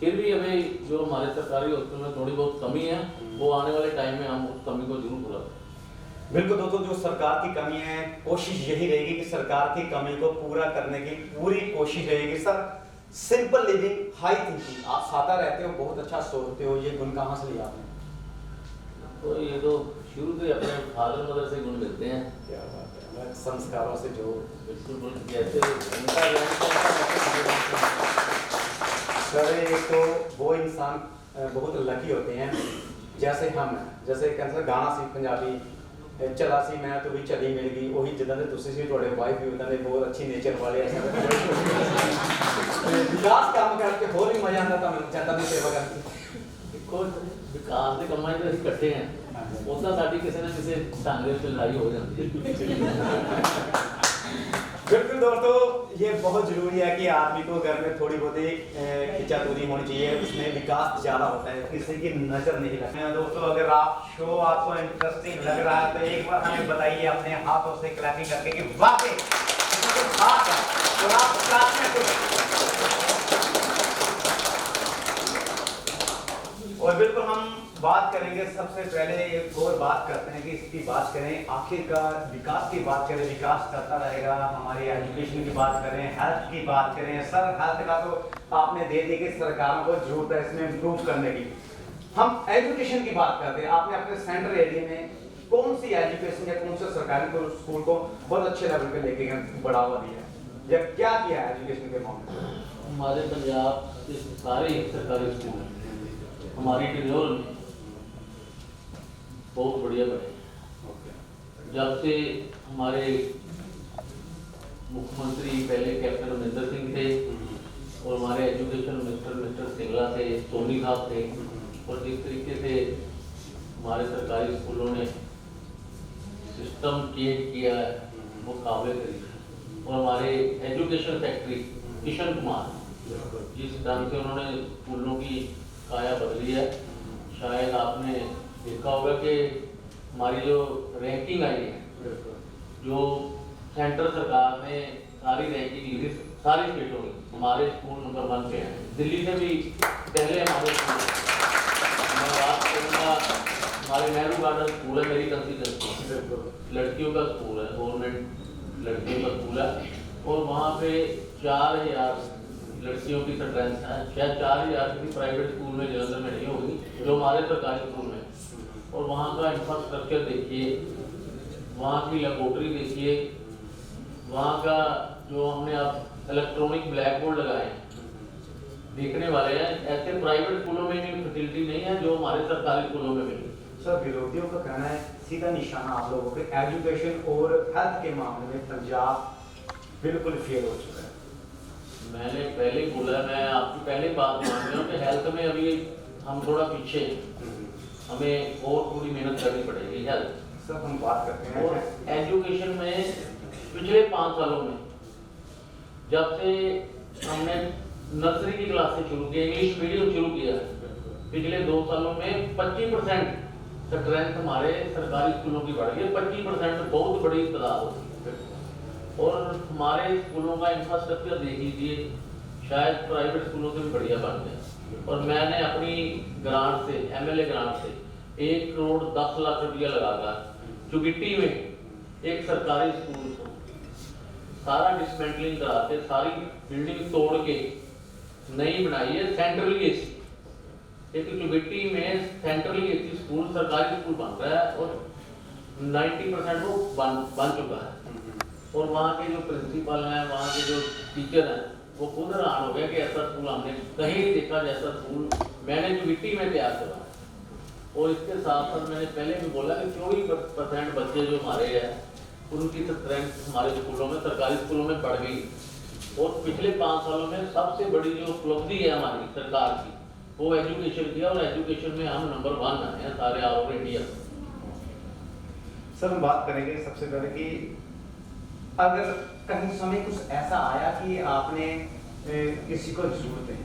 फिर भी हमें जो हमारे सरकारी हॉस्पिटल में थोड़ी बहुत कमी है, वो आने वाले टाइम में हम उस कमी को जरूर पूरा करें। बिल्कुल दोस्तों, जो सरकार की कमी है, कोशिश यही रहेगी कि सरकार की कमी को पूरा करने की पूरी कोशिश रहेगी। Sir simple living, high thinking, आप सादा रहते हो, बहुत अच्छा सोचते हो, ये गुण कहाँ से लिया आपने? तो ये तो शुरू से अपने फादर मदर से गुण मिलते हैं। क्या बात है, मैं संस्कारों से जो बिल्कुल जैसे उनका सर एक तो वो इंसान बहुत लकी होते हैं जैसे हम हैं, जैसे कहते गाना सी पंजाबी चला सी मैं तो भी चली मिल गई, वही जिदा ने तुसी सी थोड़े वाइफ भी उदा ने बहुत अच्छी नेचर वाले ऐसे विकास काम करके होर भी मजा आता था जनता की सेवा करके। देखो विकास के ਕੰਮਾਂ 'ਚ ਅਸੀਂ ਇਕੱਠੇ हैं, उदा साडी किसी ना किसी ढंग ਦੇ ਵਿੱਚ लड़ाई हो जाती है। बिल्कुल दोस्तों, ये बहुत जरूरी है कि आदमी को घर में थोड़ी बहुत खिंचातूरी होनी चाहिए, उसमें विकास ज्यादा होता है, किसी की नजर नहीं लगती है। दोस्तों अगर आपको इंटरेस्टिंग लग रहा है तो एक बार हमें बताइए अपने हाथों से क्लैपिंग करके कि वाकई इसमें कुछ खास है और आप साथ में कुछ। और बिल्कुल हम बात करेंगे, सबसे पहले एक और बात करते हैं कि इसकी बात करें, आखिरकार विकास की बात करें, विकास करता रहेगा, हमारी एजुकेशन की बात करें, हेल्थ की बात करें। सर हेल्थ का तो आपने दे दी कि सरकारों को जरूरत है इसमें इम्प्रूव करने की। हम एजुकेशन की बात करते हैं, आपने अपने सेंट्रल एरिया में कौन सी एजुकेशन या कौन से सरकारी स्कूल को बहुत अच्छे लेवल पे लेके बढ़ावा दिया है या क्या किया है एजुकेशन के मामले में? हमारे पंजाब के सारे सरकारी स्कूल हमारी टिड्योर में बहुत बढ़िया बने। जब से हमारे मुख्यमंत्री पहले कैप्टन अमरिंदर सिंह थे और हमारे एजुकेशन मिनिस्टर मिस्टर सिंगला थे, सोनी साहब थे, और जिस तरीके से हमारे सरकारी स्कूलों ने सिस्टम चेंज किया है वो काबिल तारीफ। और हमारे एजुकेशन सेक्रेटरी किशन कुमार जिस ढंग से उन्होंने स्कूलों की काया बदली है, शायद आपने देखा होगा कि हमारी जो रैंकिंग आई है, जो सेंट्रल सरकार ने सारी रैंकिंग ली थी सारी स्टेटों में, हमारे स्कूल नंबर 1 पे हैं। दिल्ली से भी पहले हमारे स्कूल, मैं बात करूँगा हमारे नेहरू गार्डन स्कूल है, मेरी कंस्टिट्यूंसी लड़कियों का स्कूल है, गवर्नमेंट लड़कियों का स्कूल है, और वहाँ पे 4000 लड़कियों की स्ट्रेंथ है। शायद 4000 की प्राइवेट स्कूल में जलंधर में नहीं होगी जो हमारे सरकारी स्कूल में। और वहाँ का इंफ्रास्ट्रक्चर देखिए, वहाँ की लेबोरेटरी देखिए, वहाँ का जो हमने अब इलेक्ट्रॉनिक ब्लैक बोर्ड लगाए देखने वाले हैं। ऐसे प्राइवेट स्कूलों में भी फैसिलिटी नहीं है जो हमारे सरकारी स्कूलों में मिली। सर विरोधियों का कहना है सीधा निशाना आप लोगों के एजुकेशन और हेल्थ के मामले में पंजाब बिल्कुल फेल हो चुका है। मैंने पहले बोला, मैं आपकी पहले बात मान रहा हूँ कि हेल्थ में अभी हम थोड़ा पीछे हैं, हमें और थोड़ी मेहनत करनी पड़ेगी हेल्थ। सर हम बात करते हैं और एजुकेशन में पिछले 5 सालों में जब से हमने नर्सरी की क्लास से शुरू किया, इंग्लिश मीडियम शुरू किया, पिछले 2 सालों में 25% स्ट्रेंथ हमारे सरकारी स्कूलों की बढ़ गई। 25% बहुत बड़ी तादाद होती है। और हमारे स्कूलों का इंफ्रास्ट्रक्चर देख लीजिए, शायद प्राइवेट स्कूलों से भी बढ़िया बन गया। और मैंने अपनी ग्रांट से, एमएलए ग्रांट से 1 करोड़ 10 लाख रुपया लगाकर चुगिट्टी में एक सरकारी स्कूल को सारा डिसमेंटलिंग करा के सारी बिल्डिंग तोड़ के नई बनाई है, सेंट्रली एसी। एक चुगिट्टी में सेंट्रली एसी स्कूल, सरकारी स्कूल बन रहा है और 90% वो बन चुका है। और वहाँ के जो प्रिंसिपल हैं, वहाँ के जो टीचर हैं, वो खुद हैरान हो गया कि ऐसा स्कूल हमने कहीं नहीं देखा जैसा स्कूल मैंने जो मिट्टी में तैयार करा। और इसके साथ साथ मैंने पहले भी बोला कि 24% बच्चे जो हमारे हैं उनकी स्ट्रेंथ हमारे स्कूलों में, सरकारी स्कूलों में बढ़ गई। और पिछले 5 सालों में सबसे बड़ी जो उपलब्धि है हमारी सरकार की, वो एजुकेशन की है, और एजुकेशन में हम नंबर 1 आए हैं सारे ऑल ओवर इंडिया। सर हम बात करेंगे सबसे पहले कि अगर कहीं समय कुछ ऐसा आया कि आपने किसी को जरूरत है,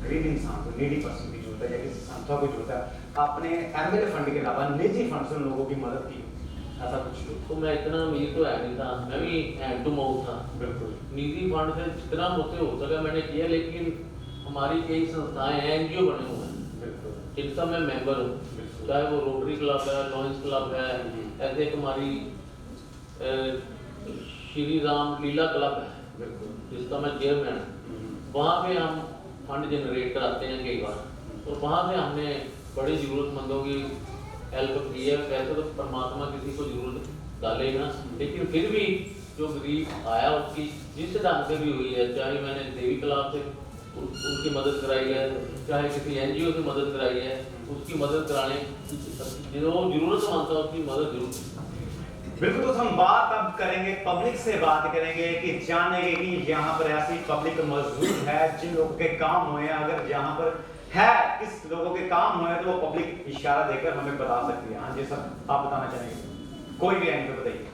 गरीब इंसान को, नीडी पर्सन की जरूरत है या किसी संस्था को जरूरत है, आपने एमएलए फंड के अलावा निजी फंड से उन लोगों की मदद की, ऐसा कुछ? तो मैं इतना अमीर तो है नहीं था, मैं भी हैंड टू माउथ था। बिल्कुल निजी फंड से जितना मुझसे हो सका मैंने किया, लेकिन हमारी कई संस्थाएं हैं, एनजीओ बने हुए हैं जिनका मैं मेंबर हूँ, चाहे वो रोटरी क्लब है, लॉयंस क्लब है, ऐसे एक हमारी श्री राम लीला क्लब है जिसका मैं चेयरमैन हूँ। वहाँ पे हम फंड जनरेट कराते हैं कई बार, और वहाँ से हमने बड़ी ज़रूरतमंदों की हेल्प की है। वैसे तो परमात्मा किसी को जरूरत डालेगा, लेकिन फिर भी जो गरीब आया उसकी जिस ढंग से भी हुई है, चाहे मैंने देवी क्लाब से उनकी मदद कराई है, चाहे किसी एनजीओ से मदद कराई है, उसकी मदद कराने जो जरूरतमंद था उसकी मदद जरूर। बिल्कुल। तो हम बात अब करेंगे, पब्लिक से बात करेंगे कि जानेंगे कि यहाँ पर ऐसी पब्लिक मौजूद है जिन लोगों के काम हुए हैं, अगर यहाँ पर है किस लोगों के काम हुए हैं तो वो पब्लिक इशारा देकर हमें बता सकती है। हाँ जी सर, आप बताना चाहेंगे? कोई भी आएंगे तो बताइए।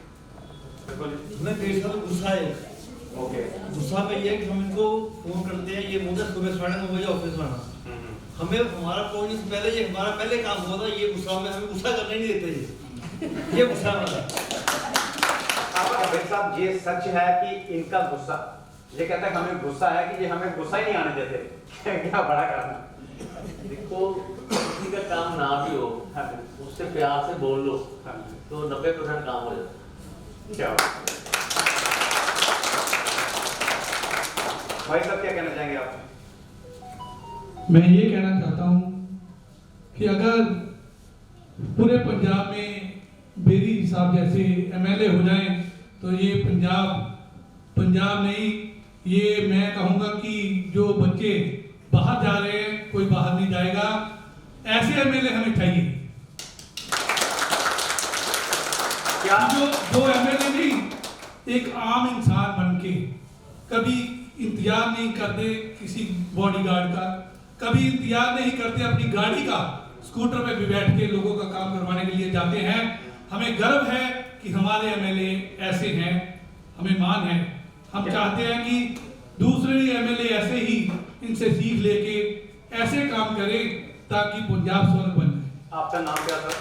मैं कृष्ण गुस्सा है ओके। गुस्सा में ये है कि हम इनको फोन करते हैं, ये बोलते हैं सुबह 9:30 बजे ऑफिस में आना। हमें हमारा फोन से पहले ये हमारा पहले काम हुआ था, ये गुस्सा में हमें गुस्सा करने नहीं देते ये गुस्सा वाला। साहब ये सच है कि इनका गुस्सा, ये कहता है हमें गुस्सा है कि ये हमें गुस्सा ही नहीं आने देते क्या बड़ा कारण? देखो किसी का काम ना भी हो उससे प्यार से बोल लो तो 90% काम हो जाता है। क्या भाई साहब क्या कहना चाहेंगे आप? मैं ये कहना चाहता हूँ कि अगर पूरे पंजाब में बेरी साहब जैसे एमएलए हो जाएं तो ये पंजाब नहीं, ये मैं कहूँगा कि जो बच्चे बाहर जा रहे हैं कोई बाहर नहीं जाएगा, ऐसे एमएलए हमें चाहिए। क्या जो एमएलए नहीं एक आम इंसान बन के कभी इंतजार नहीं करते किसी बॉडीगार्ड का, कभी इंतजार नहीं करते अपनी गाड़ी का, स्कूटर पे भी बैठ के लोगों का काम करवाने के लिए जाते हैं। हमें गर्व है कि हमारे एमएलए ऐसे हैं, हमें मान है। हम चाहते हैं कि दूसरे भी एमएलए ऐसे ही इनसे सीख लेके ऐसे काम करें ताकि पंजाब स्वर्ग बन जाए। आपका नाम क्या था?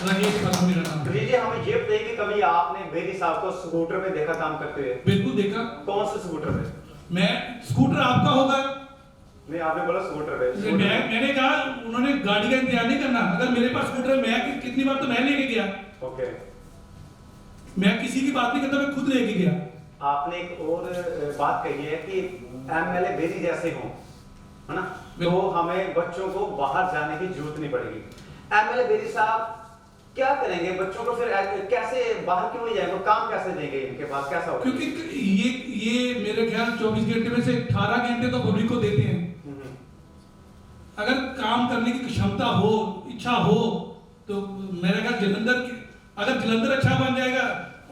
राजेश वर्मा मेरा नाम है। जी हमें ये बताइए कि कभी आपने बेरी साहब को स्कूटर पे देखा काम करते हुए? बिल्कुल देखा। कौन से स्कूटर पे? मैं स्कूटर आपका होगा नहीं, आपने बोला स्कूटर पे। मैंने कहा उन्होंने गाड़ी का इंतजार नहीं करना, अगर मेरे पास स्कूटर मैं कितनी बार तो मैं लेके गया। ओके। मैं किसी की बात नहीं करता, मैं खुद लेके गया। आपने एक और बात कही है कि एमएलए बेरी जैसे हों, है ना, तो हमें बच्चों को बाहर जाने की जरूरत नहीं पड़ेगी। एमएलए बेरी साहब क्या करेंगे बच्चों को? फिर कैसे बाहर क्यों नहीं जाएंगे? काम कैसे देंगे? इनके पास कैसा होगा? क्योंकि ये मेरे ख्याल 24 घंटे में से 18 घंटे तो पब्लिक को देते हैं। अगर काम करने की क्षमता हो, इच्छा हो, तो मेरे ख्याल अगर जलंधर अच्छा बन जाएगा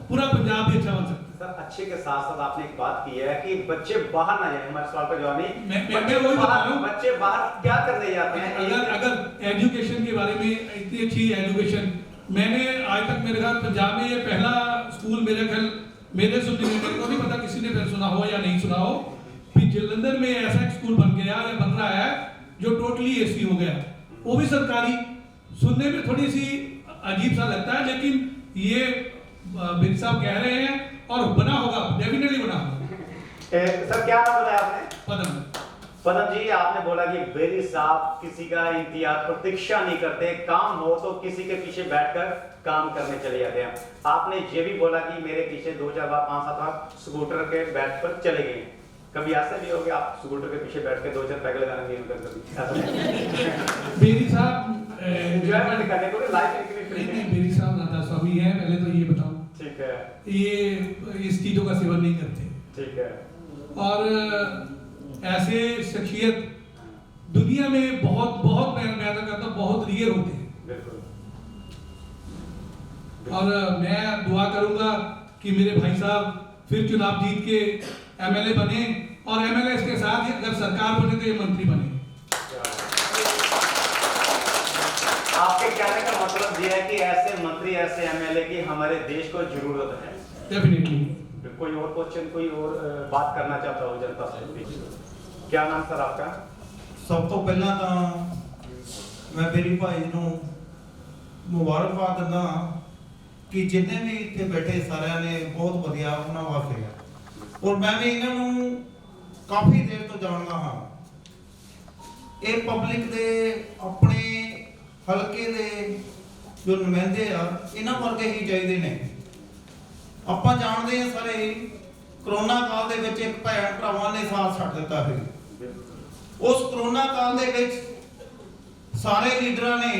पूरा पंजाब भी अच्छा बन सकता है। सर अच्छे के साथ साथ आपने एक बात की है कि बच्चे बाहर ना जाए। हमारे सवाल का जवाब नहीं। मैं वही बता रहा हूँ, बच्चे बाहर क्या करने जाते हैं? अगर एजुकेशन के बारे में इतनी अच्छी एजुकेशन, मैंने आज तक मेरे ख्याल पंजाब में ये पहला स्कूल मेरे ख्याल मेरे सुनने में, मेरे को नहीं पता किसी ने फिर सुना हो या नहीं सुना हो, कि जलंधर में ऐसा एक स्कूल बन गया या बन रहा है जो टोटली एसी हो गया, वो भी सरकारी। सुनने में थोड़ी सी अजीब सा लगता है, लेकिन ये बिन साहब कह रहे हैं और बना होगा, डेफिनेटली बना होगा। सर क्या नाम बताया आपने? पदम जी, आपने बोला कि बेरी साहब किसी का इंतजार प्रतीक्षा नहीं करते, काम हो तो किसी के पीछे बैठकर काम करने चले जाते हैं। आपने ये भी बोला कि मेरे पीछे 2-4 बार 5-7 बार स्कूटर के बैठ पर चले गए। कभी ऐसा भी हो गया आप स्कूटर के पीछे बैठ के 2-4 पैग लगाने नहीं कर? बेरी साहब एंजॉयमेंट करने को लाइफ के लिए फ्री है। बेरी साहब राधा स्वामी है, पहले तो ये बताऊं। ठीक है। ये इस चीजों का सेवन नहीं करते। ठीक है। और ऐसे शख्सियत दुनिया में बहुत मैं तो कहता हूं बहुत रेयर होते हैं। बिल्कुल। और मैं दुआ करूंगा कि मेरे भाई साहब फिर चुनाव जीत के एमएलए बने, और एमएलए के साथ ही अगर सरकार बने तो ये मंत्री बने। आपके कहने का मतलब ये है कि ऐसे मंत्री, ऐसे एमएलए की हमारे देश को जरूरत है। डेफिनेटली। कोई और क्वेश्चन, कोई और बात करना चाहता हो जनता से? क्या नाम सर आपका? सब तो पहला तो मैं बेरी भाई ਨੂੰ ਮੁਬਾਰਕਬਾਦ ਦਿੰਦਾ ਕਿ ਜਿੰਨੇ ਵੀ ਇੱਥੇ ਬੈਠੇ ਸਾਰਿਆਂ ਨੇ ਬਹੁਤ ਵਧੀਆ ਉਹਨਾਂ ਵਾਸਤੇ ਹੈ, ਔਰ ਮੈਂ ਵੀ ਇਹਨਾਂ ਨੂੰ ਕਾਫੀ ਦੇਰ ਤੋਂ ਜਾਣਦਾ ਹਾਂ। ਇਹ ਪਬਲਿਕ ਦੇ ਆਪਣੇ ਹਲਕੇ ਦੇ ਜੋ ਨੁਮਾਇੰਦੇ ਆ, ਇਹਨਾਂ ਵਰਗੇ ਹੀ ਚਾਹੀਦੇ ਨੇ। ਆਪਾਂ ਜਾਣਦੇ ਆ ਸਾਰੇ ਕਰੋਨਾ ਕਾਲ ਦੇ ਵਿੱਚ ਇੱਕ ਭੈਣ ਭਰਾਵਾਂ ਨੇ ਸਾਥ ਛੱਡ ਦਿੱਤਾ ਸੀ। ਉਸ ਕਰੋਨਾ ਕਾਲ ਦੇ ਵਿੱਚ ਸਾਰੇ ਲੀਡਰਾਂ ਨੇ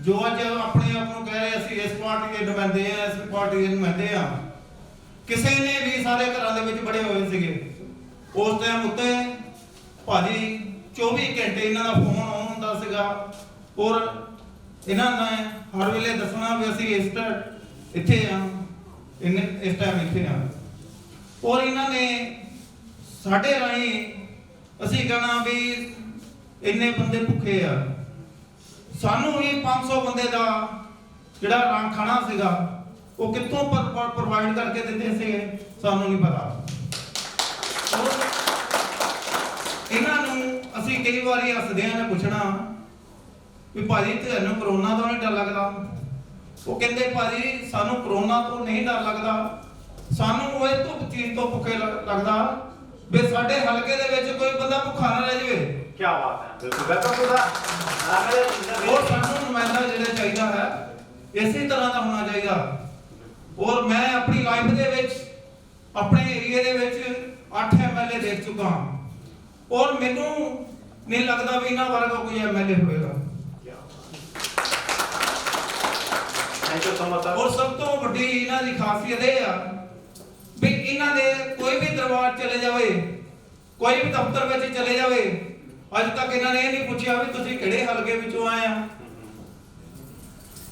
ਜੋ ਅੱਜ ਆਪਣੇ ਆਪ ਨੂੰ ਕਹਿ ਰਹੇ ਅਸੀਂ ਇਸ ਪਾਰਟੀ ਦੇ ਨੁਮਾਇੰਦੇ ਆ, ਇਸ ਪਾਰਟੀ ਦੇ ਨੁਮਾਇੰਦੇ ਆ, ਕਿਸੇ ਨੇ ਵੀ ਸਾਰੇ ਘਰਾਂ ਦੇ ਵਿੱਚ ਬੜੇ ਹੋਏ ਸੀਗੇ। ਉਸ ਟਾਈਮ ਉੱਤੇ ਭਾਜੀ 24 ਘੰਟੇ ਇਹਨਾਂ ਦਾ ਫੋਨ ਆਨ ਹੁੰਦਾ ਸੀਗਾ, ਔਰ ਇਹਨਾਂ ਨੇ ਹਰ ਵੇਲੇ ਦੱਸਣਾ ਵੀ ਅਸੀਂ ਇੱਥੇ ਆ, ਇਸ ਟਾਈਮ ਇੱਥੇ ਆ। ਔਰ ਇਹਨਾਂ ਨੇ ਸਾਡੇ ਰਾਹੀਂ ਅਸੀਂ ਕਹਿਣਾ ਵੀ ਇੰਨੇ ਬੰਦੇ ਭੁੱਖੇ ਆ, ਸਾਨੂੰ ਵੀ 500 ਬੰਦੇ ਦਾ ਜਿਹੜਾ ਖਾਣਾ ਸੀਗਾ ਉਹ ਕਿੱਥੋਂ ਪ੍ਰੋਵਾਈਡ ਕਰਕੇ ਦਿੰਦੇ ਸੀਗੇ ਸਾਨੂੰ ਨਹੀਂ ਪਤਾ। ਅਸੀਂ ਕਈ ਵਾਰੀ ਹੱਸਦਿਆਂ ਨੇ ਪੁੱਛਣਾ ਵੀ ਭਾਜੀ ਤੁਹਾਨੂੰ ਕਰੋਨਾ ਤੋਂ ਨਹੀਂ ਡਰ ਲੱਗਦਾ? ਉਹ ਕਹਿੰਦੇ ਭਾਜੀ ਸਾਨੂੰ ਕਰੋਨਾ ਤੋਂ ਨਹੀਂ ਡਰ ਲੱਗਦਾ, ਸਾਨੂੰ ਉਹ ਧੁੱਪ ਚੀਜ਼ ਤੋਂ ਭੁੱਖੇ ਲੱਗਦਾ ਵੀ ਸਾਡੇ ਹਲਕੇ ਦੇ ਵਿੱਚ ਕੋਈ ਬੰਦਾ ਭੁੱਖਾ ਨਾ ਰਹਿ ਜਾਵੇ। क्या बात है, बिल्कुल वेलकम टू द और ਸਾਨੂੰ ਨੁਮਾਇੰਦਾ ਜਿਹੜਾ ਚਾਹੀਦਾ ਹੈ ਇਸੇ ਤਰ੍ਹਾਂ ਦਾ ਹੋਣਾ ਚਾਹੀਦਾ। ਔਰ ਮੈਂ ਆਪਣੀ ਲਾਈਫ ਦੇ ਵਿੱਚ ਆਪਣੇ ਏਰੀਆ ਦੇ ਵਿੱਚ 8 ਐਮਐਲਏ ਦੇਖ ਚੁੱਕਾ ਹਾਂ ਔਰ ਮੈਨੂੰ ਨਹੀਂ ਲੱਗਦਾ ਵੀ ਇਹਨਾਂ ਵਰਗਾ ਕੋਈ ਐਮਐਲਏ ਹੋਵੇਗਾ। Thank you so much sir. ਔਰ ਸਭ ਤੋਂ ਵੱਡੀ ਇਹਨਾਂ ਦੀ ਖਾਸੀਅਤ ਇਹ ਆ ਵੀ ਇਹਨਾਂ ਦੇ ਕੋਈ ਵੀ ਦਰਬਾਰ ਚਲੇ ਜਾਵੇ, ਕੋਈ ਵੀ ਦਫ਼ਤਰ ਵਿੱਚ ਚਲੇ ਜਾਵੇ, ਅੱਜ ਤੱਕ ਇਹਨਾਂ ਨੇ ਇਹ ਨਹੀਂ ਪੁੱਛਿਆ ਵੀ ਤੁਸੀਂ ਕਿਹੜੇ ਹਲਕੇ ਵਿੱਚੋਂ ਆਏ ਆ।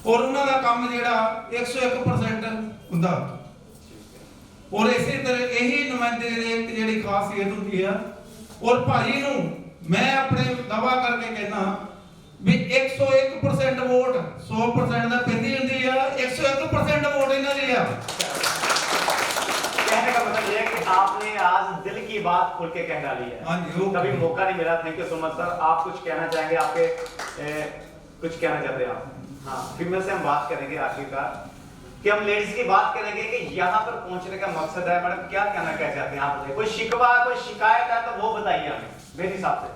ਔਰ ਉਹਨਾਂ ਦਾ ਕੰਮ ਜਿਹੜਾ 101% ਹੁੰਦਾ। ਔਰ ਇਸੇ ਤਰ੍ਹਾਂ ਇਹੀ ਨੁਮਾਇੰਦੇ ਦੀ ਜਿਹੜੀ ਖਾਸੀਅਤ ਹੁੰਦੀ ਆ। ਔਰ ਭਾਜੀ ਨੂੰ ਮੈਂ ਆਪਣੇ ਦਾਵਾ ਕਰਕੇ ਕਹਿੰਦਾ ਵੀ 101% ਵੋਟ 100% ਦਾ ਪੈਂਦੀ ਹੁੰਦੀ ਆ, 101% ਵੋਟ ਇਹਨਾਂ ਦੀ ਆ। कहने का मतलब ये है कि आपने आज दिल की बात खुल के कह डाली है। हाँ जी, वो कभी मौका नहीं मिला। Thank you so much sir. आप कुछ कहना चाहेंगे? आपके कुछ कहना चाहते हैं आप? हाँ, फीमेल से हम बात करेंगे आखिरकार कि हम लेडीज की बात करेंगे कि यहाँ पर पहुँचने का मकसद है। मैडम क्या कहना कह चाहते हैं आप? कोई शिकवा, कोई शिकायत है तो वो बताइए हमें मेरे हिसाब से।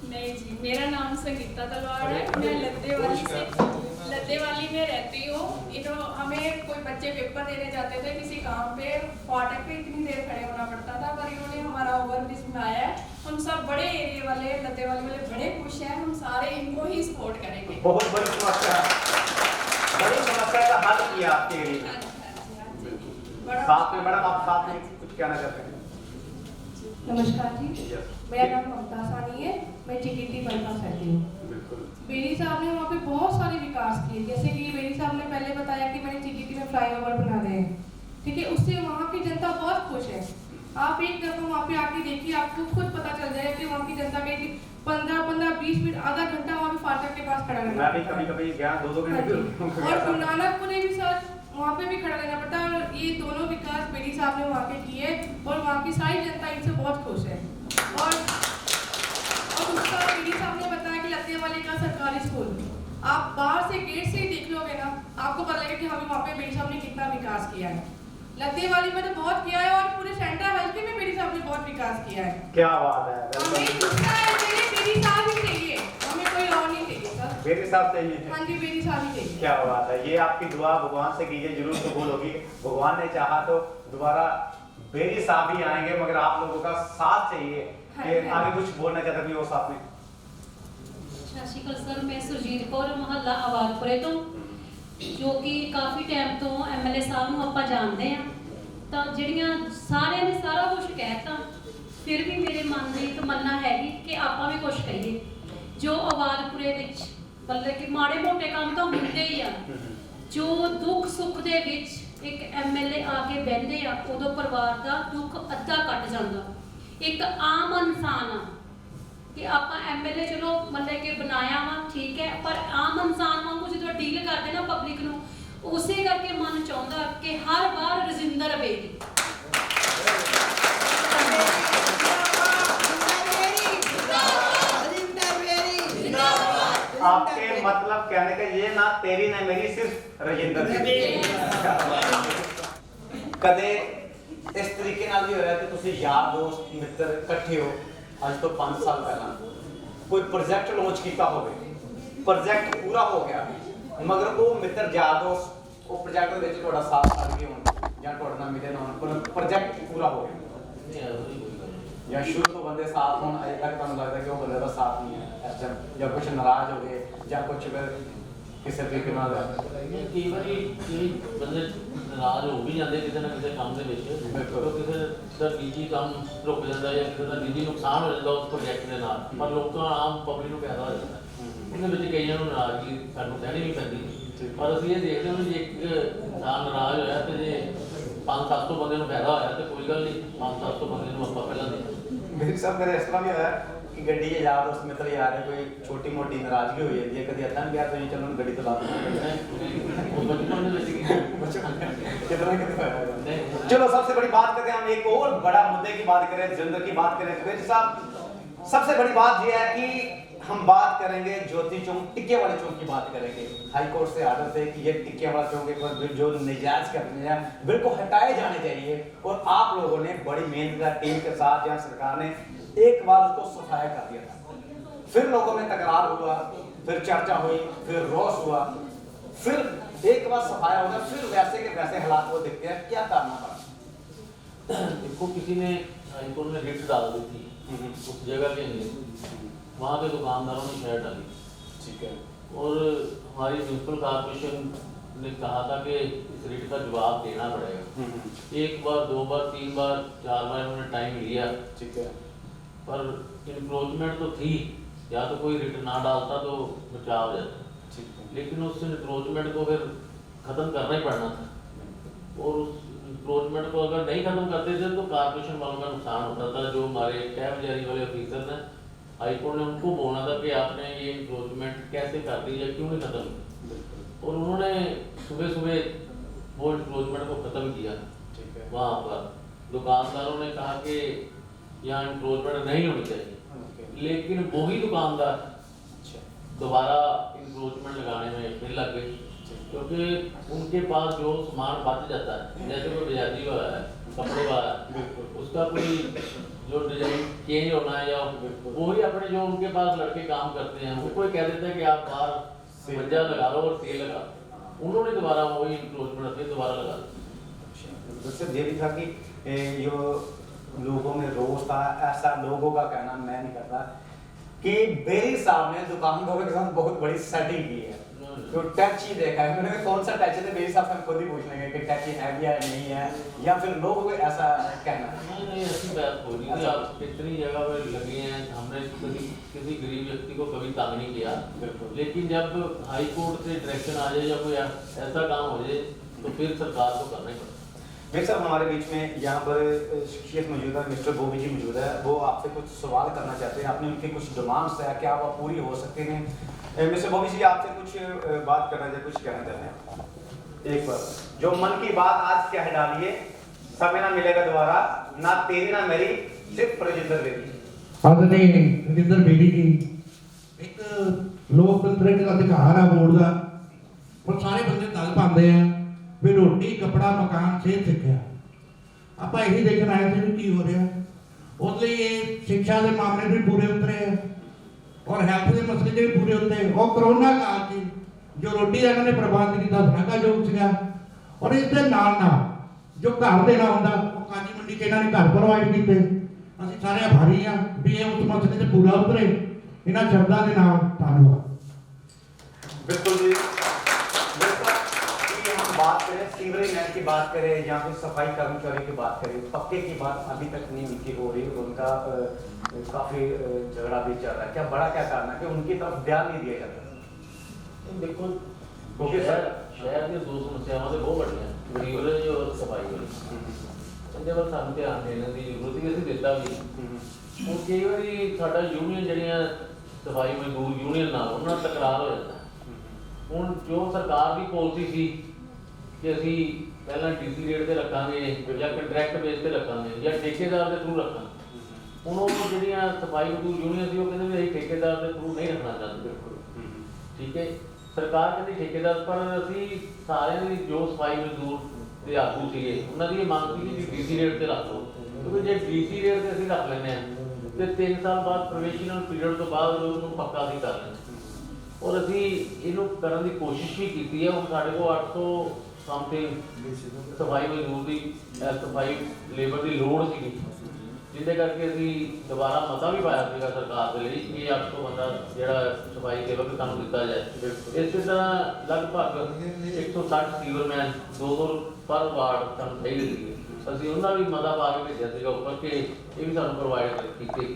नहीं जी, मेरा नाम संगीता तलवार है। मैं लद्देवाली में रहती हूँ। हमें कोई बच्चे पेपर देने जाते थे किसी काम पे, फाटक पे इतनी देर खड़े होना पड़ता था, पर इन्होंने हमारा ओवरब्रिज बनाया है। हम सब बड़े एरिया वाले लद्देवाली वाले बड़े खुश हैं। हम सारे इनको ही सपोर्ट करेंगे। बहुत बड़ी समस्या है, बड़ी समस्या का हल किया आपके एरिया में। साथ में मैडम आप साथ में कुछ कहना चाहते हैं? नमस्कार जी, Yes. मेरा नाम ममता सानी है। मैं टीटीटी बाईपास रहती हूँ। बिल्कुल। बेरी साहब ने वहाँ पे बहुत सारे विकास किए, जैसे कि बेरी साहब ने पहले बताया कि मैंने टीटीटी में फ्लाईओवर बना रहे हैं, ठीक है। उससे वहाँ की जनता बहुत खुश है। आप एक दफा वहाँ पे आके देखिए, आपको खुद पता चल जाएगा कि वहाँ की जनता के 15-20 मिनट आधा घंटा वहाँ पे फाटक के पास खड़ा रहना मैं भी पड़ता है। कभी गया 2-2 हाँ जी। घंटे। और गुरु नानकपुरे भी साथ वहाँ पे भी खड़ा रहना पड़ता है। और ये दोनों विकास बेरी साहब ने वहाँ के किए और वहाँ की सारी जनता इनसे बहुत खुश है। और उसका बेरी साहब ने बताया कि लद्देवाली का सरकारी स्कूल, आप बाहर से गेट से ही देख लोगे ना, आपको पता लगेगा कि हमें वहाँ पे बेरी साहब ने कितना विकास किया है। लद्देवाली में तो बहुत किया है और पूरे सेंट्रल हल्के में बेरी साहब ने बहुत विकास किया है। क्या बात है, हमें दूसरा एमएलए बेरी साहब ही चाहिए, हमें कोई और नहीं चाहिए सर। मेरे साथ चाहिए। हाँ जी, बेरी साहब ही चाहिए। क्या बात है, ये आपकी दुआ भगवान से कीजिए, जरूर कबूल होगी। भगवान ने चाहा तो दोबारा बेरी साहब ही आएंगे, मगर आप लोगों का साथ चाहिए। कि आगे कुछ बोलना चाहते हैं वो साथ में? ਸਤਿ ਸ਼੍ਰੀ ਅਕਾਲ ਸਰ, ਮੈਂ ਸੁਰਜੀਤ ਕੌਰ ਮਹੱਲਾ ਆਵਾਜ਼ਪੁਰੇ ਤੋਂ, ਜੋ ਕਿ ਕਾਫੀ ਟਾਈਮ ਤੋਂ ਐਮਐਲਏ ਸਾਹਿਬ ਨੂੰ ਆਪਾਂ ਜਾਣਦੇ ਆ। ਤਾਂ ਜਿਹੜੀਆਂ ਸਾਰਿਆਂ ਨੇ ਸਾਰਾ ਕੁਝ ਕਹਿਤਾ, ਫਿਰ ਵੀ ਮੇਰੇ ਮਨ ਦੀ ਤਮੰਨਾ ਹੈਗੀ ਕਿ ਆਪਾਂ ਵੀ ਕੁਝ ਕਹੀਏ। ਜੋ ਆਵਾਜ਼ਪੁਰੇ ਵਿੱਚ ਮਤਲਬ ਕਿ ਮਾੜੇ ਮੋਟੇ ਕੰਮ ਤਾਂ ਹੁੰਦੇ ਹੀ ਆ, ਜੋ ਦੁੱਖ ਸੁੱਖ ਦੇ ਵਿੱਚ ਇੱਕ ਐਮਐਲਏ ਆ ਕੇ ਬਹਿੰਦੇ ਆ, ਉਦੋਂ ਪਰਿਵਾਰ ਦਾ ਦੁੱਖ ਅੱਧਾ ਕੱਟ ਜਾਂਦਾ। ਇੱਕ ਆਮ ਇਨਸਾਨ ਆ ਕਿ ਆਪਾਂ ਐਮਐਲਏ ਚਲੋ ਮਤਲਬ ਕਿ ਬਣਾਇਆ ਵਾ, ਠੀਕ ਹੈ, ਪਰ ਆਮ ਇਨਸਾਨ ਵਾਂਗੂ ਜਦੋਂ ਡੀਲ ਕਰਦੇ ਨਾ ਪਬਲਿਕ ਨੂੰ, ਉਸੇ ਕਰਕੇ ਮਨ ਚਾਹੁੰਦਾ ਕਿ ਹਰ ਵਾਰ ਰਜਿੰਦਰ ਬੇਦੀ। आपके मतलब कहने का ये ना तेरी ना मेरी, सिर्फ रजिंदर जी। कदे इस तरीके नाल भी होया कि तुसी यार दोस्त मित्र इकट्ठे हो, आज तो 5 साल पहला कोई प्रोजेक्ट लॉन्च किया होवे, प्रोजेक्ट पूरा हो गया, मगर वो मित्र यार दोस्त वो प्रोजेक्ट दे विच थोड़ा साथ छड्ड गए होण जां थोड़ा ना मिले ना होण, पर प्रोजेक्ट पूरा हो गया या शुरू तो बंदे साथ होण, अजे तक तुहानूं लगदा कि वो बंदे दा साथ नहीं है इस टाइम, या कुछ नाराज हो गए या कुछ फिर किसी तरीके नाल ਕਈ ਵਾਰੀ ਕਈ ਬੰਦੇ ਨਾਰਾਜ਼ ਹੋ ਵੀ ਜਾਂਦੇ ਕਿਸੇ ਨਾ ਕਿਸੇ ਕੰਮ ਦੇ ਵਿੱਚ, ਕਿਉਂਕਿ ਕਿਸੇ ਦਾ ਨਿੱਜੀ ਕੰਮ ਰੁਕ ਜਾਂਦਾ ਜਾਂ ਕਿਸੇ ਦਾ ਨਿੱਜੀ ਨੁਕਸਾਨ ਹੋ ਜਾਂਦਾ ਉਸ ਪ੍ਰੋਜੈਕਟ ਦੇ ਨਾਲ, ਪਰ ਲੋਕਾਂ ਆਮ ਪਬਲਿਕ ਨੂੰ ਪੈਦਾ ਹੋ ਜਾਂਦਾ। ਉਹਦੇ ਵਿੱਚ ਕਈਆਂ ਨੂੰ ਨਾਰਾਜ਼ਗੀ ਸਾਨੂੰ ਕਹਿਣੀ ਵੀ ਪੈਂਦੀ, ਪਰ ਅਸੀਂ ਇਹ ਦੇਖਦੇ ਹਾਂ ਜੇ ਇੱਕ ਇਨਸਾਨ ਨਾਰਾਜ਼ ਹੋਇਆ ਤੇ ਜੇ 500-700 ਬੰਦੇ ਨੂੰ ਫਾਇਦਾ ਹੋਇਆ ਤੇ ਕੋਈ ਗੱਲ ਨਹੀਂ, 500-700 ਬੰਦੇ ਨੂੰ ਆਪਾਂ ਪਹਿਲਾਂ ਦੇ मेरे साथ मेरे इस तरह भी होया कि गड्डी च यार दोस्त मित्र यार है, कोई छोटी मोटी नाराजगी हो जाती है, कभी इतना भी यार तो ये चलो गड्डी तो ला बचपन में कितना चलो सबसे बड़ी बात करते हैं हम, एक और बड़ा मुद्दे की बात करें, जलंधर की बात करें। फिर साहब सबसे बड़ी बात यह है कि हम बात करेंगे ज्योति चौक टिक्के वाले चौक की बात करेंगे। हाई कोर्ट से आर्डर थे कि ये टिक्के वाला चौक एक बार जो निजायज करने हैं बिल को हटाए जाने चाहिए, और आप लोगों ने बड़ी मेहनत का टीम के साथ यहाँ सरकार ने एक बार उसको सफाया कर दिया था। फिर लोगों में तकरार हुआ, फिर चर्चा हुई, फिर रोष हुआ, फिर एक बार सफाया होगा, फिर वैसे के वैसे हालात वो दिखते हैं। क्या करना पड़ा? देखो किसी ने हाईकोर्ट में रिट डाल दी थी उस जगह के लिए, वहाँ के दुकानदारों ने शहर डाली, ठीक है, और हमारी म्यूनसिपल कॉर्पोरेशन ने कहा था कि इस रिट का जवाब देना पड़ेगा। एक बार, दो बार, तीन बार, चार बार उन्होंने टाइम लिया, ठीक है, पर इंक्रोचमेंट तो थी, या तो कोई रिट ना डालता तो बचाव हो जाता, ठीक है, लेकिन उस इंक्रोचमेंट को फिर ख़त्म करना ही पड़ना था, और उस इंक्रोचमेंट को अगर नहीं ख़त्म करते थे तो कॉर्पोरेशन वालों का नुकसान होता था। जो हमारे टैब जारी वाले ऑफिसर हैं, हाईकोर्ट ने उनको बोलना था कि आपने ये इंक्रोचमेंट कैसे कर दी या क्यों नहीं ख़त्म, और उन्होंने सुबह सुबह वो इंक्रोचमेंट को ख़त्म किया। ठीक है, वहाँ पर दुकानदारों ने कहा कि यहाँ इंक्रोचमेंट नहीं होनी चाहिए, लेकिन वही दुकानदार दोबारा इंक्रोचमेंट लगाने में फिर लग गए, क्योंकि उनके पास जो सामान बच जाता है, जैसे कोई बाजारी वाला है, कपड़े वाला है, उसका कोई जो डिजाइन चेंज होना है, या वही अपने जो उनके पास लड़के काम करते हैं वो कोई कह देता है कि आप बाहर मंजा लगा लो और सेल लगा, उन्होंने दोबारा वही इंक्रोचमेंट फिर दोबारा लगा दिया। दूसरा ये भी था कि जो लोगों में रोष था, ऐसा लोगों का कहना मैं नहीं करता कि बेरी साहब ने दुकानदारों के साथ बहुत बड़ी सेटिंग की है, तो टच ही देखा है मैंने, कौन सा टच है, तो बेरी साहब से खुद ही पूछ लेंगे कि टच है भी है नहीं है, या फिर लोगों को ऐसा कहना है। नहीं, ऐसी बात कोई नहीं थी। आप कितनी जगह पर लगे हैं, हमने किसी गरीब व्यक्ति को कभी तंग नहीं किया, लेकिन जब हाई कोर्ट से डायरेक्शन आ जाए या कोई ऐसा काम हो जाए तो फिर सरकार को करना ही पड़ता है। मेरे साहब हमारे बीच में यहाँ पर शख्सियत मौजूद है, मिस्टर बोबी जी मौजूद है, वो आपसे कुछ सवाल करना चाहते हैं। आपने उनकी कुछ डिमांड्स है, क्या वो पूरी हो सकती हैं? मिस्टर बोबी जी आपसे कुछ बात करना चाहते, कुछ कहना चाहते हैं? एक बार जो मन की बात आज कह डालिए, समय ना मिलेगा दोबारा, ना तेरी ना मेरी, सिर्फ प्रजिंदर बेदी। आदरणीय रजिंदर बेदी जी, एक लोकतंत्र का अधिकार है वोट का, और सारे बंदे गल पाते हैं भी रोटी कपड़ा मकान सेहत सिक्ख्या, आप यही देखना आए थे भी की हो रहा है, उसलिए ये शिक्षा के मामले भी पूरे उतरे हैं और हैल्थ के मसले भी पूरे उतरे, और कोरोना काल की जो रोटी का इन्होंने प्रबंध किया भ्रष्टाचार सीगा, और इसके नाल जो घर देना होंदा वो काजी मंडी के इन्होंने घर प्रोवाइड किए। ਅਸੀਂ ਸਾਰੇ ਆਭਾਰੀ ਹਾਂ ਵੀ ਇਹ ਉਸ ਮਸਲੇ ਤੇ ਪੂਰਾ ਉਤਰੇ। ਇਹਨਾਂ ਸ਼ਬਦਾਂ ਦੇ ਨਾਲ ਧੰਨਵਾਦ। बिल्कुल जी, बिल्कुल कि हम बात करें सीवरेज लाइन की बात करें या फिर सफाई कर्मचारियों की बात करें, पक्के की बात अभी तक नहीं उनकी हो रही, उनका काफी झगड़ा भी चल रहा है। क्या बड़ा क्या कारण है कि उनकी तरफ ध्यान नहीं दिया जाता? देखो ओके सर, शहर की दो समस्यावां तो बहुत बड़ियां, सीवरेज और सफाई वाली, जब ਸਾਨੂੰ ਧਿਆਨ ਦੇਣ ਦੀ ਜ਼ਰੂਰਤ ਹੀ ਅਸੀਂ ਦਿੱਤਾ ਵੀ। ਹੁਣ ਕਈ ਵਾਰੀ ਸਾਡਾ ਯੂਨੀਅਨ ਜਿਹੜੀਆਂ ਸਫਾਈ ਮਜ਼ਦੂਰ ਯੂਨੀਅਨ ਨਾਲ ਉਹਨਾਂ ਨਾਲ ਤਕਰਾਰ ਹੋ ਜਾਂਦਾ। ਹੁਣ ਜੋ ਸਰਕਾਰ ਦੀ ਪਾਲਿਸੀ ਸੀ ਕਿ ਅਸੀਂ ਪਹਿਲਾਂ ਡੀਸੀ ਰੇਟ ਤੇ ਰੱਖਾਂਗੇ ਜਾਂ ਕੰਟਰੈਕਟ ਬੇਸ ਤੇ ਰੱਖਾਂਗੇ ਜਾਂ ਠੇਕੇਦਾਰ ਦੇ ਥਰੂ ਰੱਖਾਂਗੇ, ਹੁਣ ਉਹ ਜਿਹੜੀਆਂ ਸਫਾਈ ਮਜ਼ਦੂਰ ਯੂਨੀਅਨ ਸੀ ਉਹ ਕਹਿੰਦੇ ਵੀ ਅਸੀਂ ਠੇਕੇਦਾਰ ਦੇ ਥਰੂ ਨਹੀਂ ਰੱਖਣਾ ਚਾਹੁੰਦੇ। ਠੀਕ ਹੈ, ਸਰਕਾਰ ਕਹਿੰਦੀ ਠੇਕੇਦਾਰ, ਪਰ ਅਸੀਂ ਸਾਰਿਆਂ ਦੀ ਜੋ ਸਫਾਈ ਮਜ਼ਦੂਰ ਦੇ ਆਗੂ ਸੀਗੇ ਉਹਨਾਂ ਦੀ ਇਹ ਮੰਗ ਸੀ ਕਿ ਡੀਸੀ ਰੇਟ ਤੇ ਰੱਖ ਲਓ, ਕਿਉਂਕਿ ਜੇ ਡੀਸੀ ਰੇਟ ਤੇ ਅਸੀਂ ਰੱਖ ਲੈਂਦੇ ਹਾਂ ਤੇ 3 ਸਾਲ ਬਾਅਦ ਪ੍ਰੋਬੇਸ਼ਨਲ ਪੀਰੀਅਡ ਤੋਂ ਬਾਅਦ ਲੋਕ ਨੂੰ ਪੱਕਾ ਅਸੀਂ ਕਰ ਲੈਂਦੇ, ਔਰ ਅਸੀਂ ਇਹਨੂੰ ਕਰਨ ਦੀ ਕੋਸ਼ਿਸ਼ ਵੀ ਕੀਤੀ ਹੈ। ਹੁਣ ਸਾਡੇ ਕੋਲ 800 ਸਮਥਿੰਗ ਸਫਾਈ ਮਜ਼ਦੂਰ ਦੀ ਸਫਾਈ ਲੇਬਰ ਦੀ ਲੋੜ ਸੀਗੀ, ਜਿਹਦੇ ਕਰਕੇ ਅਸੀਂ ਦੁਬਾਰਾ ਮਤਾ ਵੀ ਪਾਇਆ ਸੀਗਾ ਸਰਕਾਰ ਦੇ ਲਈ ਕਿ 800 ਬੰਦਾ ਜਿਹੜਾ ਸਫਾਈ ਸੇਵਕ ਸਾਨੂੰ ਦਿੱਤਾ ਜਾਏ। ਇਸੇ ਤਰ੍ਹਾਂ ਲਗਭਗ 160 ਸੀਵਰਮੈਨ 200 ਪਰ ਵਾਰਡ ਸਾਨੂੰ ਚਾਹੀਦੇ ਸੀਗੇ, ਅਸੀਂ ਉਹਨਾਂ ਵੀ ਮਤਾ ਪਾ ਕੇ ਭੇਜਿਆ ਸੀਗਾ ਉੱਪਰ ਕਿ ਇਹ ਵੀ ਸਾਨੂੰ ਪ੍ਰੋਵਾਈਡ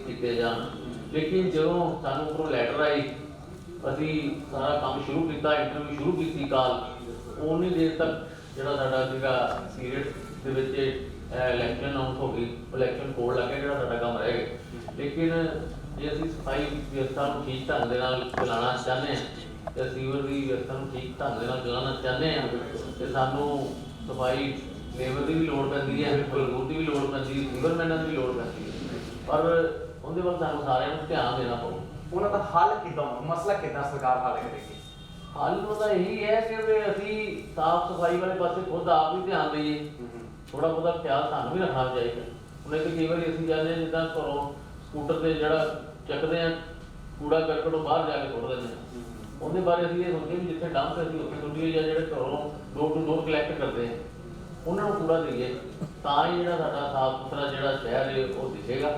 ਕੀਤੇ ਜਾਣ। ਲੇਕਿਨ ਜਦੋਂ ਸਾਨੂੰ ਉੱਪਰੋਂ ਲੈਟਰ ਆਈ, ਅਸੀਂ ਸਾਰਾ ਕੰਮ ਸ਼ੁਰੂ ਕੀਤਾ, ਇੰਟਰਵਿਊ ਸ਼ੁਰੂ ਕੀਤੀ ਕਾਲ, ਉਨੀ ਦੇਰ ਤੱਕ ਜਿਹੜਾ ਸਾਡਾ ਸੀਗਾ ਪੀਰੀਅਡ ਦੇ ਵਿੱਚ ਇਲੈਕਸ਼ਨ ਅਨਾਉਂਸ ਹੋ ਗਈ, ਇਲੈਕਸ਼ਨ ਕੋਡ ਲੱਗ ਗਿਆ, ਜਿਹੜਾ ਸਾਡਾ ਕੰਮ ਰਹਿ ਗਿਆ। ਲੇਕਿਨ ਜੇ ਅਸੀਂ ਸਫਾਈ ਵਿਵਸਥਾ ਨੂੰ ਠੀਕ ਢੰਗ ਦੇ ਨਾਲ ਚਲਾਉਣਾ ਚਾਹੁੰਦੇ ਹਾਂ ਤੇ ਸੀਵਰ ਦੀ ਵਿਵਸਥਾ ਨੂੰ ਠੀਕ ਢੰਗ ਦੇ ਨਾਲ ਚਲਾਉਣਾ ਚਾਹੁੰਦੇ ਹਾਂ ਤੇ ਸਾਨੂੰ ਸਫਾਈ ਲੇਬਰ ਦੀ ਵੀ ਲੋੜ ਪੈਂਦੀ ਹੈ, ਮਜ਼ਦੂਰ ਦੀ ਵੀ ਲੋੜ ਪੈਂਦੀ ਹੈ, ਸੀਵਰਮੈਨਾਂ ਦੀ ਵੀ ਲੋੜ ਪੈਂਦੀ ਹੈ। ਪਰ ਉਹਦੇ ਵੱਲ ਸਾਨੂੰ ਸਾਰਿਆਂ ਨੂੰ ਧਿਆਨ ਦੇਣਾ ਪਊ। ਉਹਨਾਂ ਦਾ ਹੱਲ ਕਿੱਦਾਂ ਮਸਲਾ ਕਿੱਦਾਂ ਸਰਕਾਰ ਹੱਲ ਕਰੇਗੀ? ਹੱਲ ਉਹਦਾ ਇਹੀ ਹੈ ਕਿ ਵੀ ਅਸੀਂ ਸਾਫ਼ ਸਫਾਈ ਵਾਲੇ ਪਾਸੇ ਖੁਦ ਆਪ ਵੀ ਧਿਆਨ ਦਈਏ, ਥੋੜਾ ਬਹੁਤਾ ਖਿਆਲ ਸਾਨੂੰ ਵੀ ਰੱਖਣਾ ਚਾਹੀਦਾ। ਹੁਣ ਇੱਕ ਕਈ ਵਾਰੀ ਅਸੀਂ ਜਾਂਦੇ ਜਿੱਦਾਂ ਘਰੋਂ ਸਕੂਟਰ ਤੇ ਜਿਹੜਾ ਚੱਕਦੇ ਆ ਕੂੜਾ ਕਰਕਟ ਉਹ ਬਾਹਰ ਜਾ ਕੇ ਸੁੱਟ ਦਿੰਦੇ ਆ, ਉਹਦੇ ਬਾਰੇ ਅਸੀਂ ਇਹ ਸੋਚੀਏ ਵੀ ਜਿੱਥੇ ਡੰਪ ਅਸੀਂ ਉੱਥੇ ਸੁੱਟੀਏ, ਜਾਂ ਜਿਹੜੇ ਘਰੋਂ ਡੋਰ ਟੂ ਡੋਰ ਕਲੈਕਟ ਕਰਦੇ ਆ ਉਹਨਾਂ ਨੂੰ ਕੂੜਾ ਦੇਈਏ, ਤਾਂ ਹੀ ਜਿਹੜਾ ਸਾਡਾ ਸਾਫ਼ ਸੁਥਰਾ ਜਿਹੜਾ ਸ਼ਹਿਰ ਹੈ ਉਹ ਦਿਖੇਗਾ।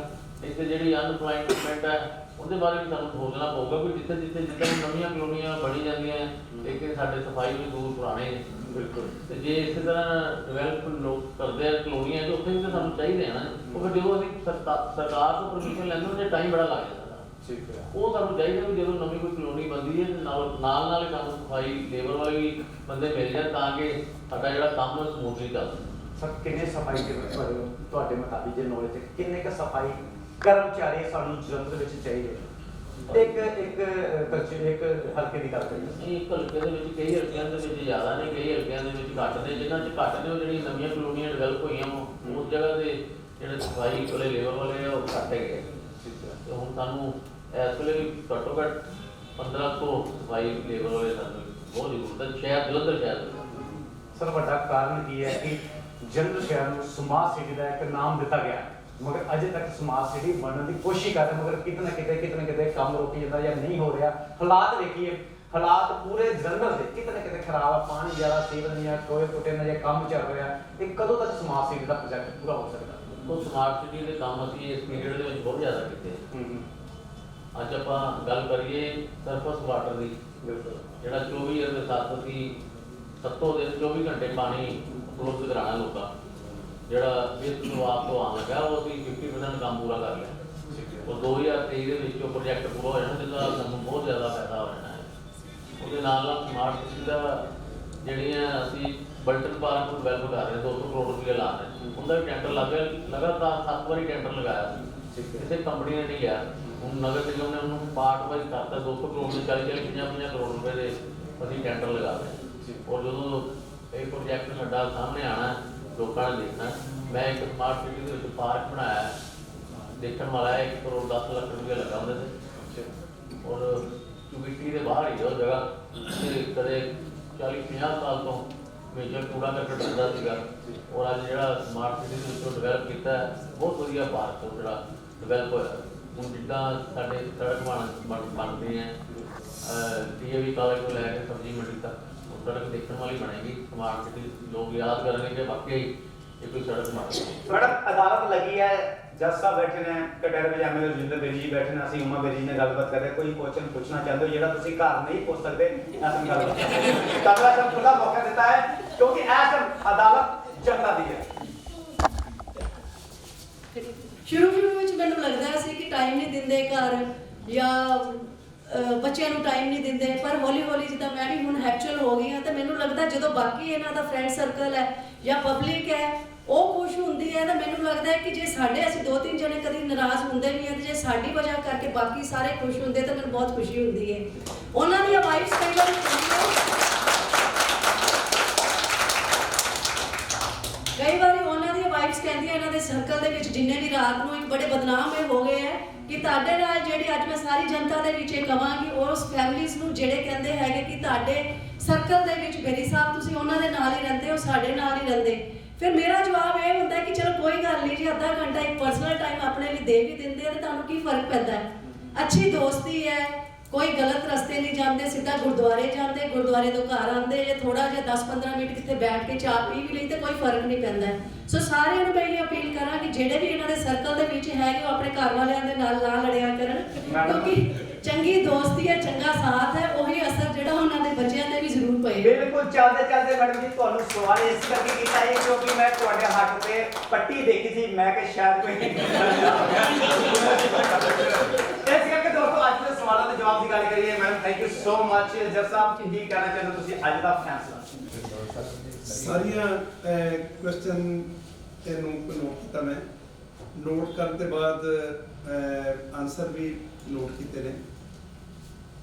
ਇੱਥੇ ਜਿਹੜੀ ਅਨਪਲਾਇਮੈਂਟ ਹੈ ਉਹਦੇ ਬਾਰੇ ਵੀ ਸਾਨੂੰ ਸੋਚਣਾ ਪਊਗਾ ਵੀ ਜਿੱਥੇ ਜਿੱਦਾਂ ਨਵੀਆਂ ਕਲੋਨੀਆਂ ਬਣੀ ਜਾਂਦੀਆਂ ਲੇਕਿਨ ਸਾਡੇ ਸਫਾਈ ਮਜ਼ਦੂਰ ਪੁਰਾਣੇ ਨੇ। ਬਿਲਕੁਲ। ਤੇ ਜੇ ਇਸੇ ਤਰ੍ਹਾਂ ਡਿਵੈਲਪ ਲੋਕ ਕਰਦੇ ਆ ਕਲੋਨੀਆਂ 'ਚ, ਉੱਥੇ ਵੀ ਤਾਂ ਸਾਨੂੰ ਚਾਹੀਦੇ ਆ ਨਾ। ਉਹ ਫਿਰ ਜਦੋਂ ਅਸੀਂ ਸਰਕਾਰ ਤੋਂ ਪਰਮਿਸ਼ਨ ਲੈਂਦੇ ਉਹਦੇ ਟਾਈਮ ਬੜਾ ਲੱਗ ਜਾਂਦਾ। ਠੀਕ ਹੈ। ਉਹ ਸਾਨੂੰ ਚਾਹੀਦਾ ਵੀ ਜਦੋਂ ਨਵੀਂ ਕੋਈ ਕਲੋਨੀ ਬਣਦੀ ਹੈ ਤੇ ਨਾਲ ਹੀ ਸਾਨੂੰ ਸਫਾਈ ਲੇਬਰ ਵਾਲੇ ਵੀ ਬੰਦੇ ਮਿਲ ਜਾਣ ਤਾਂ ਕਿ ਸਾਡਾ ਜਿਹੜਾ ਕੰਮ ਸਮੂਥਲੀ ਚੱਲੇ। ਸਰ ਕਿੰਨੇ ਸਫਾਈ ਦੇ ਤੁਹਾਡੇ ਮੁਤਾਬਿਕ ਜੇ ਨੌਲੇਜ ਕਿੰਨੇ ਕ ਸਫਾਈ ਕਰਮਚਾਰੀ ਸਾਨੂੰ ਜਲੰਧਰ ਵਿੱਚ ਚਾਹੀਦੇ? ਇੱਕ ਹਲਕੇ ਦੀ ਗੱਲ ਕਰੀਏ। ਇੱਕ ਹਲਕੇ ਦੇ ਵਿੱਚ ਕਈ ਹਲਕਿਆਂ ਦੇ ਵਿੱਚ ਜ਼ਿਆਦਾ ਨੇ, ਕਈ ਹਲਕਿਆਂ ਦੇ ਵਿੱਚ ਘੱਟ ਨੇ। ਜਿਨ੍ਹਾਂ 'ਚ ਘੱਟ ਨੇ ਉਹ ਜਿਹੜੀਆਂ ਨਵੀਆਂ ਕਲੋਨੀਆਂ ਡਿਵੈਲਪ ਹੋਈਆਂ ਉਸ ਜਗ੍ਹਾ ਦੇ ਜਿਹੜੇ ਸਫਾਈ ਵਾਲੇ ਲੇਬਰ ਵਾਲੇ ਆ ਉਹ ਘੱਟ ਹੈਗੇ। ਤੇ ਹੁਣ ਸਾਨੂੰ ਇਸ ਵੇਲੇ ਵੀ ਘੱਟੋ ਘੱਟ 15 ਤੋਂ ਸਫਾਈ ਲੇਬਰ ਵਾਲੇ ਸਾਨੂੰ ਬਹੁਤ ਜ਼ਰੂਰਤ ਹੈ ਸ਼ਹਿਰ ਜਲੰਧਰ ਸ਼ਹਿਰ ਦੇ। ਸਰ ਵੱਡਾ ਕਾਰਨ ਕੀ ਹੈ ਕਿ ਜਲੰਧਰ ਸ਼ਹਿਰ ਨੂੰ ਸਮਾਰਟ ਸਿਟੀ ਦਾ ਇੱਕ ਨਾਮ ਦਿੱਤਾ ਗਿਆ, ਮਗਰ ਅਜੇ ਤੱਕ ਸਮਾਰਟ ਸਿਟੀ ਬਣਨ ਦੀ ਕੋਸ਼ਿਸ਼ ਕਰਦੇ, ਮਗਰ ਕਿਤੇ ਨਾ ਕਿਤੇ ਕੰਮ ਰੋਕੀ ਜਾਂਦਾ ਜਾਂ ਨਹੀਂ ਹੋ ਰਿਹਾ। ਹਾਲਾਤ ਦੇਖੀਏ, ਹਾਲਾਤ ਪੂਰੇ ਜਲੰਧਰ ਦੇ ਕਿਤੇ ਨਾ ਕਿਤੇ ਖਰਾਬ ਆ, ਪਾਣੀ ਜ਼ਿਆਦਾ ਸੀਵਰ ਨਹੀਂ ਆ, ਟੋਏ ਟੁੱਟੇ ਨੇ, ਜੇ ਕੰਮ ਚੱਲ ਰਿਹਾ। ਇਹ ਕਦੋਂ ਤੱਕ ਸਮਾਰਟ ਸਿਟੀ ਦਾ ਪ੍ਰੋਜੈਕਟ ਪੂਰਾ ਹੋ ਸਕਦਾ? ਉਹ ਸਮਾਰਟ ਸਿਟੀ ਦੇ ਕੰਮ ਅਸੀਂ ਇਸ ਪੀਰੀਅਡ ਦੇ ਵਿੱਚ ਬਹੁਤ ਜ਼ਿਆਦਾ ਕੀਤੇ। ਅੱਜ ਆਪਾਂ ਗੱਲ ਕਰੀਏ ਸਰਫਸ ਵਾਟਰ ਦੀ, ਜਿਹੜਾ 24/7 ਅਸੀਂ 7 ਦਿਨ 24 ਘੰਟੇ ਪਾਣੀ ਉਪਲਬਧ ਕਰਾਉਣਾ ਲੋਕਾਂ, ਜਿਹੜਾ ਇਸ ਸ਼ੁਰੂਆਤ ਤੋਂ ਆਉਣ ਲੱਗਾ ਉਹ ਅਸੀਂ 50% ਕੰਮ ਪੂਰਾ ਕਰ ਲਿਆ। ਉਹ 2023 ਦੇ ਵਿੱਚ ਉਹ ਪ੍ਰੋਜੈਕਟ ਪੂਰਾ ਹੋ ਜਾਣਾ, ਜਿਹਦਾ ਸਾਨੂੰ ਬਹੁਤ ਜ਼ਿਆਦਾ ਫਾਇਦਾ ਹੋ ਜਾਣਾ ਹੈ। ਉਹਦੇ ਨਾਲ ਸਮਾਰਟ ਸਿਟੀ ਦਾ ਜਿਹੜੀਆਂ ਅਸੀਂ ਬਲਟਨ ਪਾਰਕ ਨੂੰ ਡਿਵੈਲਪ ਕਰ ਰਹੇ 200 ਕਰੋੜ ਰੁਪਏ ਲਾ ਰਹੇ, ਉਹਦਾ ਵੀ ਟੈਂਡਰ ਲੱਗ ਗਿਆ, ਲਗਾਤਾਰ 7 ਵਾਰੀ ਟੈਂਡਰ ਲਗਾਇਆ ਸੀ, ਕਿਸੇ ਕੰਪਨੀ ਨੇ ਨਹੀਂ ਲਿਆ। ਹੁਣ ਨਗਰ ਨਿਗਮ ਨੇ ਉਹਨੂੰ ਪਾਰਟ ਵਾਈਜ਼ ਕਰਤਾ, 200 ਕਰੋੜ ਦੇ 40-50 ਕਰੋੜ ਰੁਪਏ ਦੇ ਅਸੀਂ ਟੈਂਡਰ ਲਗਾ ਰਹੇ। ਔਰ ਜਦੋਂ ਇਹ ਪ੍ਰੋਜੈਕਟ ਸਾਡਾ ਸਾਹਮਣੇ ਆਉਣਾ, ਲੋਕਾਂ ਨੇ ਦੇਖਣਾ। ਮੈਂ ਇੱਕ ਸਮਾਰਟ ਸਿਟੀ ਦੇ ਵਿੱਚ ਪਾਰਕ ਬਣਾਇਆ, ਦੇਖਣ ਵਾਲਾ 1 ਕਰੋੜ 10 ਲੱਖ ਰੁਪਏ ਲੱਗਾ ਉਹਦੇ ਤੇ, ਔਰ ਚੁਗਿੱਟੀ ਦੇ ਬਾਹਰ ਹੀ ਉਹ ਜਗ੍ਹਾ ਤੇ ਕਦੇ 40-50 ਸਾਲ ਤੋਂ ਹਮੇਸ਼ਾ ਕੂੜਾ ਕਰਕਟ ਹੁੰਦਾ ਸੀਗਾ। ਔਰ ਅੱਜ ਜਿਹੜਾ ਸਮਾਰਟ ਸਿਟੀ ਦੇ ਵਿੱਚੋਂ ਡਿਵੈਲਪ ਕੀਤਾ ਬਹੁਤ ਵਧੀਆ ਪਾਰਕ ਉਹ ਜਿਹੜਾ ਡਿਵੈਲਪ ਹੋਇਆ। ਹੁਣ ਜਿੱਦਾਂ ਸਾਡੇ ਸੜਕ ਬਣਦੇ ਹੈ DAV ਕਾਲਜ ਤੋਂ ਲੈ ਕੇ ਸਬਜ਼ੀ ਮੰਡੀ ਤੱਕ, ਉਹ ਸੜਕ ਦੇਖਣ ਵਾਲੀ ਬਣੇਗੀ ਸਮਾਰਟ ਸਿਟੀ। ਲੋਕ ਯਾਦ ਕਰਨਗੇ ਕਿ ਵਾਕਈ ਇਹ ਕੋਈ ਸੜਕ ਬਣ ਗਈ। ਮੈਡਮ ਅਦਾਲਤ ਲੱਗੀ ਹੈ, ਜੱਜ ਸਾਹਿਬ ਬੈਠੇ ਨੇ, ਕਟਹਿਰੇ ਵਿੱਚ MLA ਰਜਿੰਦਰ ਬੇਰੀ ਜੀ ਬੈਠੇ ਨੇ, ਅਸੀਂ ਉਮਾ ਬੇਰੀ ਜੀ ਨਾਲ ਗੱਲਬਾਤ ਕਰ ਰਹੇ। ਕੋਈ ਕੁਐਸਚਨ ਪੁੱਛਣਾ ਚਾਹੁੰਦੇ ਹੋ ਜਿਹੜਾ ਤੁਸੀਂ ਘਰ ਨਹੀਂ ਪੁੱਛ ਸਕਦੇ, ਅਸੀਂ ਗੱਲਬਾਤ ਤੁਹਾਨੂੰ ਖੁੱਲਾ ਮੌਕਾ ਦਿੱਤਾ ਹੈ ਕਿਉਂਕਿ ਇਹ ਅਦਾਲਤ ਜਨਤਾ ਦੀ ਹੈ। ਸ਼ੁਰੂ ਵਿੱਚ ਮੈਨੂੰ ਲੱਗਦਾ ਸੀ ਕਿ ਟਾਈਮ ਨਹੀਂ ਦਿੰਦੇ ਘਰ ਜਾਂ ਬੱਚਿਆਂ ਨੂੰ ਟਾਈਮ ਨਹੀਂ ਦਿੰਦੇ, ਪਰ ਹੌਲੀ ਹੌਲੀ ਜਿੱਦਾਂ ਮੈਂ ਵੀ ਹੁਣ ਹੈਕਚੁਅਲ ਹੋ ਗਈ ਹਾਂ ਤੇ ਮੈਨੂੰ ਲੱਗਦਾ ਜਦੋਂ ਬਾਕੀ ਇਹਨਾਂ ਦਾ ਫਰੈਂਡ ਸਰਕਲ ਹੈ ਜਾਂ ਪਬਲਿਕ ਹੈ ਉਹ ਖੁਸ਼ ਹੁੰਦੀ ਹੈ ਤਾਂ ਮੈਨੂੰ ਲੱਗਦਾ ਹੈ ਕਿ ਜੇ ਸਾਡੇ ਅਸੀਂ 2-3 ਜਣੇ ਕਦੀ ਨਾਰਾਜ਼ ਹੁੰਦੇ ਵੀ ਹਾਂ ਤੇ ਜੇ ਸਾਡੀ ਵਜ੍ਹਾ ਕਰਕੇ ਬਾਕੀ ਸਾਰੇ ਖੁਸ਼ ਹੁੰਦੇ ਤਾਂ ਮੈਨੂੰ ਬਹੁਤ ਖੁਸ਼ੀ ਹੁੰਦੀ ਹੈ। ਉਹਨਾਂ ਦੀਆਂ ਵਾਈਫਸ ਕਈ ਵਾਰੀ ਉਹਨਾਂ ਦੀਆਂ ਵਾਈਫਸ ਕਹਿੰਦੀਆਂ ਇਹਨਾਂ ਦੇ ਸਰਕਲ ਦੇ ਵਿੱਚ ਜਿੰਨੇ ਵੀ ਰਾਤ ਨੂੰ ਇੱਕ ਬੜੇ ਬਦਨਾਮ ਇਹ ਹੋ ਗਏ ਹੈ ਕਿ ਤੁਹਾਡੇ ਨਾਲ ਜਿਹੜੀ ਅੱਜ ਮੈਂ ਸਾਰੀ ਜਨਤਾ ਦੇ ਵਿੱਚ ਇਹ ਕਵਾਂਗੀ ਉਸ ਫੈਮਿਲੀਜ਼ ਨੂੰ ਜਿਹੜੇ ਕਹਿੰਦੇ ਹੈਗੇ ਕਿ ਤੁਹਾਡੇ ਸਰਕਲ ਦੇ ਵਿੱਚ ਬੇਰੀ ਸਾਹਿਬ ਤੁਸੀਂ ਉਹਨਾਂ ਦੇ ਨਾਲ ਹੀ ਰਹਿੰਦੇ ਹੋ, ਸਾਡੇ ਨਾਲ ਹੀ ਰਹਿੰਦੇ। ਫਿਰ ਮੇਰਾ ਜਵਾਬ ਇਹ ਹੁੰਦਾ ਕਿ ਚਲੋ ਕੋਈ ਗੱਲ ਨਹੀਂ ਜੀ, ਅੱਧਾ ਘੰਟਾ ਇੱਕ ਪਰਸਨਲ ਟਾਈਮ ਆਪਣੇ ਲਈ ਦੇ ਵੀ ਦਿੰਦੇ ਆ ਤੇ ਤੁਹਾਨੂੰ ਕੀ ਫਰਕ ਪੈਂਦਾ ਹੈ। ਅੱਛੀ ਦੋਸਤੀ ਹੈ, ਕੋਈ ਗਲਤ ਰਸਤੇ ਨਹੀਂ ਜਾਂਦੇ, ਸਿੱਧਾ ਗੁਰਦੁਆਰੇ ਜਾਂਦੇ, ਗੁਰਦੁਆਰੇ ਤੋਂ ਘਰ ਆਉਂਦੇ, ਜੇ ਥੋੜਾ ਜਿਹਾ 10-15 ਮਿੰਟ ਕਿਤੇ ਬੈਠ ਕੇ ਚਾਹ ਪੀ ਵੀ ਲਈ ਤੇ ਕੋਈ ਫਰਕ ਨਹੀਂ ਪੈਂਦਾ। ਸੋ ਸਾਰਿਆਂ ਨੂੰ ਮੈਂ ਇਹ ਅਪੀਲ ਕਰਾਂਗੀ ਜਿਹੜੇ ਵੀ ਇਹਨਾਂ ਦੇ ਸਰਕਲ ਦੇ ਵਿੱਚ ਹੈਗੇ ਉਹ ਆਪਣੇ ਘਰ ਵਾਲਿਆਂ ਦੇ ਨਾਲ ਨਾ ਲੜਿਆ ਕਰਨ, ਕਿਉਂਕਿ ਚੰਗੀ ਦੋਸਤੀ ਹੈ, ਚੰਗਾ ਸਾਥ ਹੈ, ਉਹੀ ਅਸਰ ਜਿਹੜਾ ਉਹਨਾਂ ਦੇ ਬੱਚਿਆਂ ਤੇ ਵੀ ਜ਼ਰੂਰ ਪਏ। ਬਿਲਕੁਲ ਚੱਲਦੇ ਮੈਡਮ ਜੀ ਤੁਹਾਨੂੰ ਸਵਾਲ ਇਸ ਕਰਕੇ ਕੀਤਾ ਹੈ ਕਿਉਂਕਿ ਮੈਂ ਤੁਹਾਡੇ ਹੱਥ ਤੇ ਪੱਟੀ ਦੇਖੀ ਸੀ, ਮੈਂ ਕਿ ਸ਼ਾਇਦ ਕੋਈ ਇਸ ਕਰਕੇ ਦੋਸਤੋ ਅੱਜ ਦੇ ਸਵਾਲਾਂ ਦੇ ਜਵਾਬ ਦੀ ਗੱਲ ਕਰੀਏ। Madam thank you so much. ਜੱਜ ਸਾਹਿਬ ਕੀ ਕਹਿਣਾ ਚਾਹੁੰਦੇ ਤੁਸੀਂ ਅੱਜ ਦਾ ਫੈਸਲਾ? ਸਾਰੀਆਂ ਕੁਐਸਚਨ ਨੂੰ ਨੋਟ ਕੀਤਾ ਮੈਂ, ਨੋਟ ਕਰਨ ਤੋਂ ਬਾਅਦ ਆਨਸਰ ਵੀ ਨੋਟ ਕੀਤੇ ਨੇ।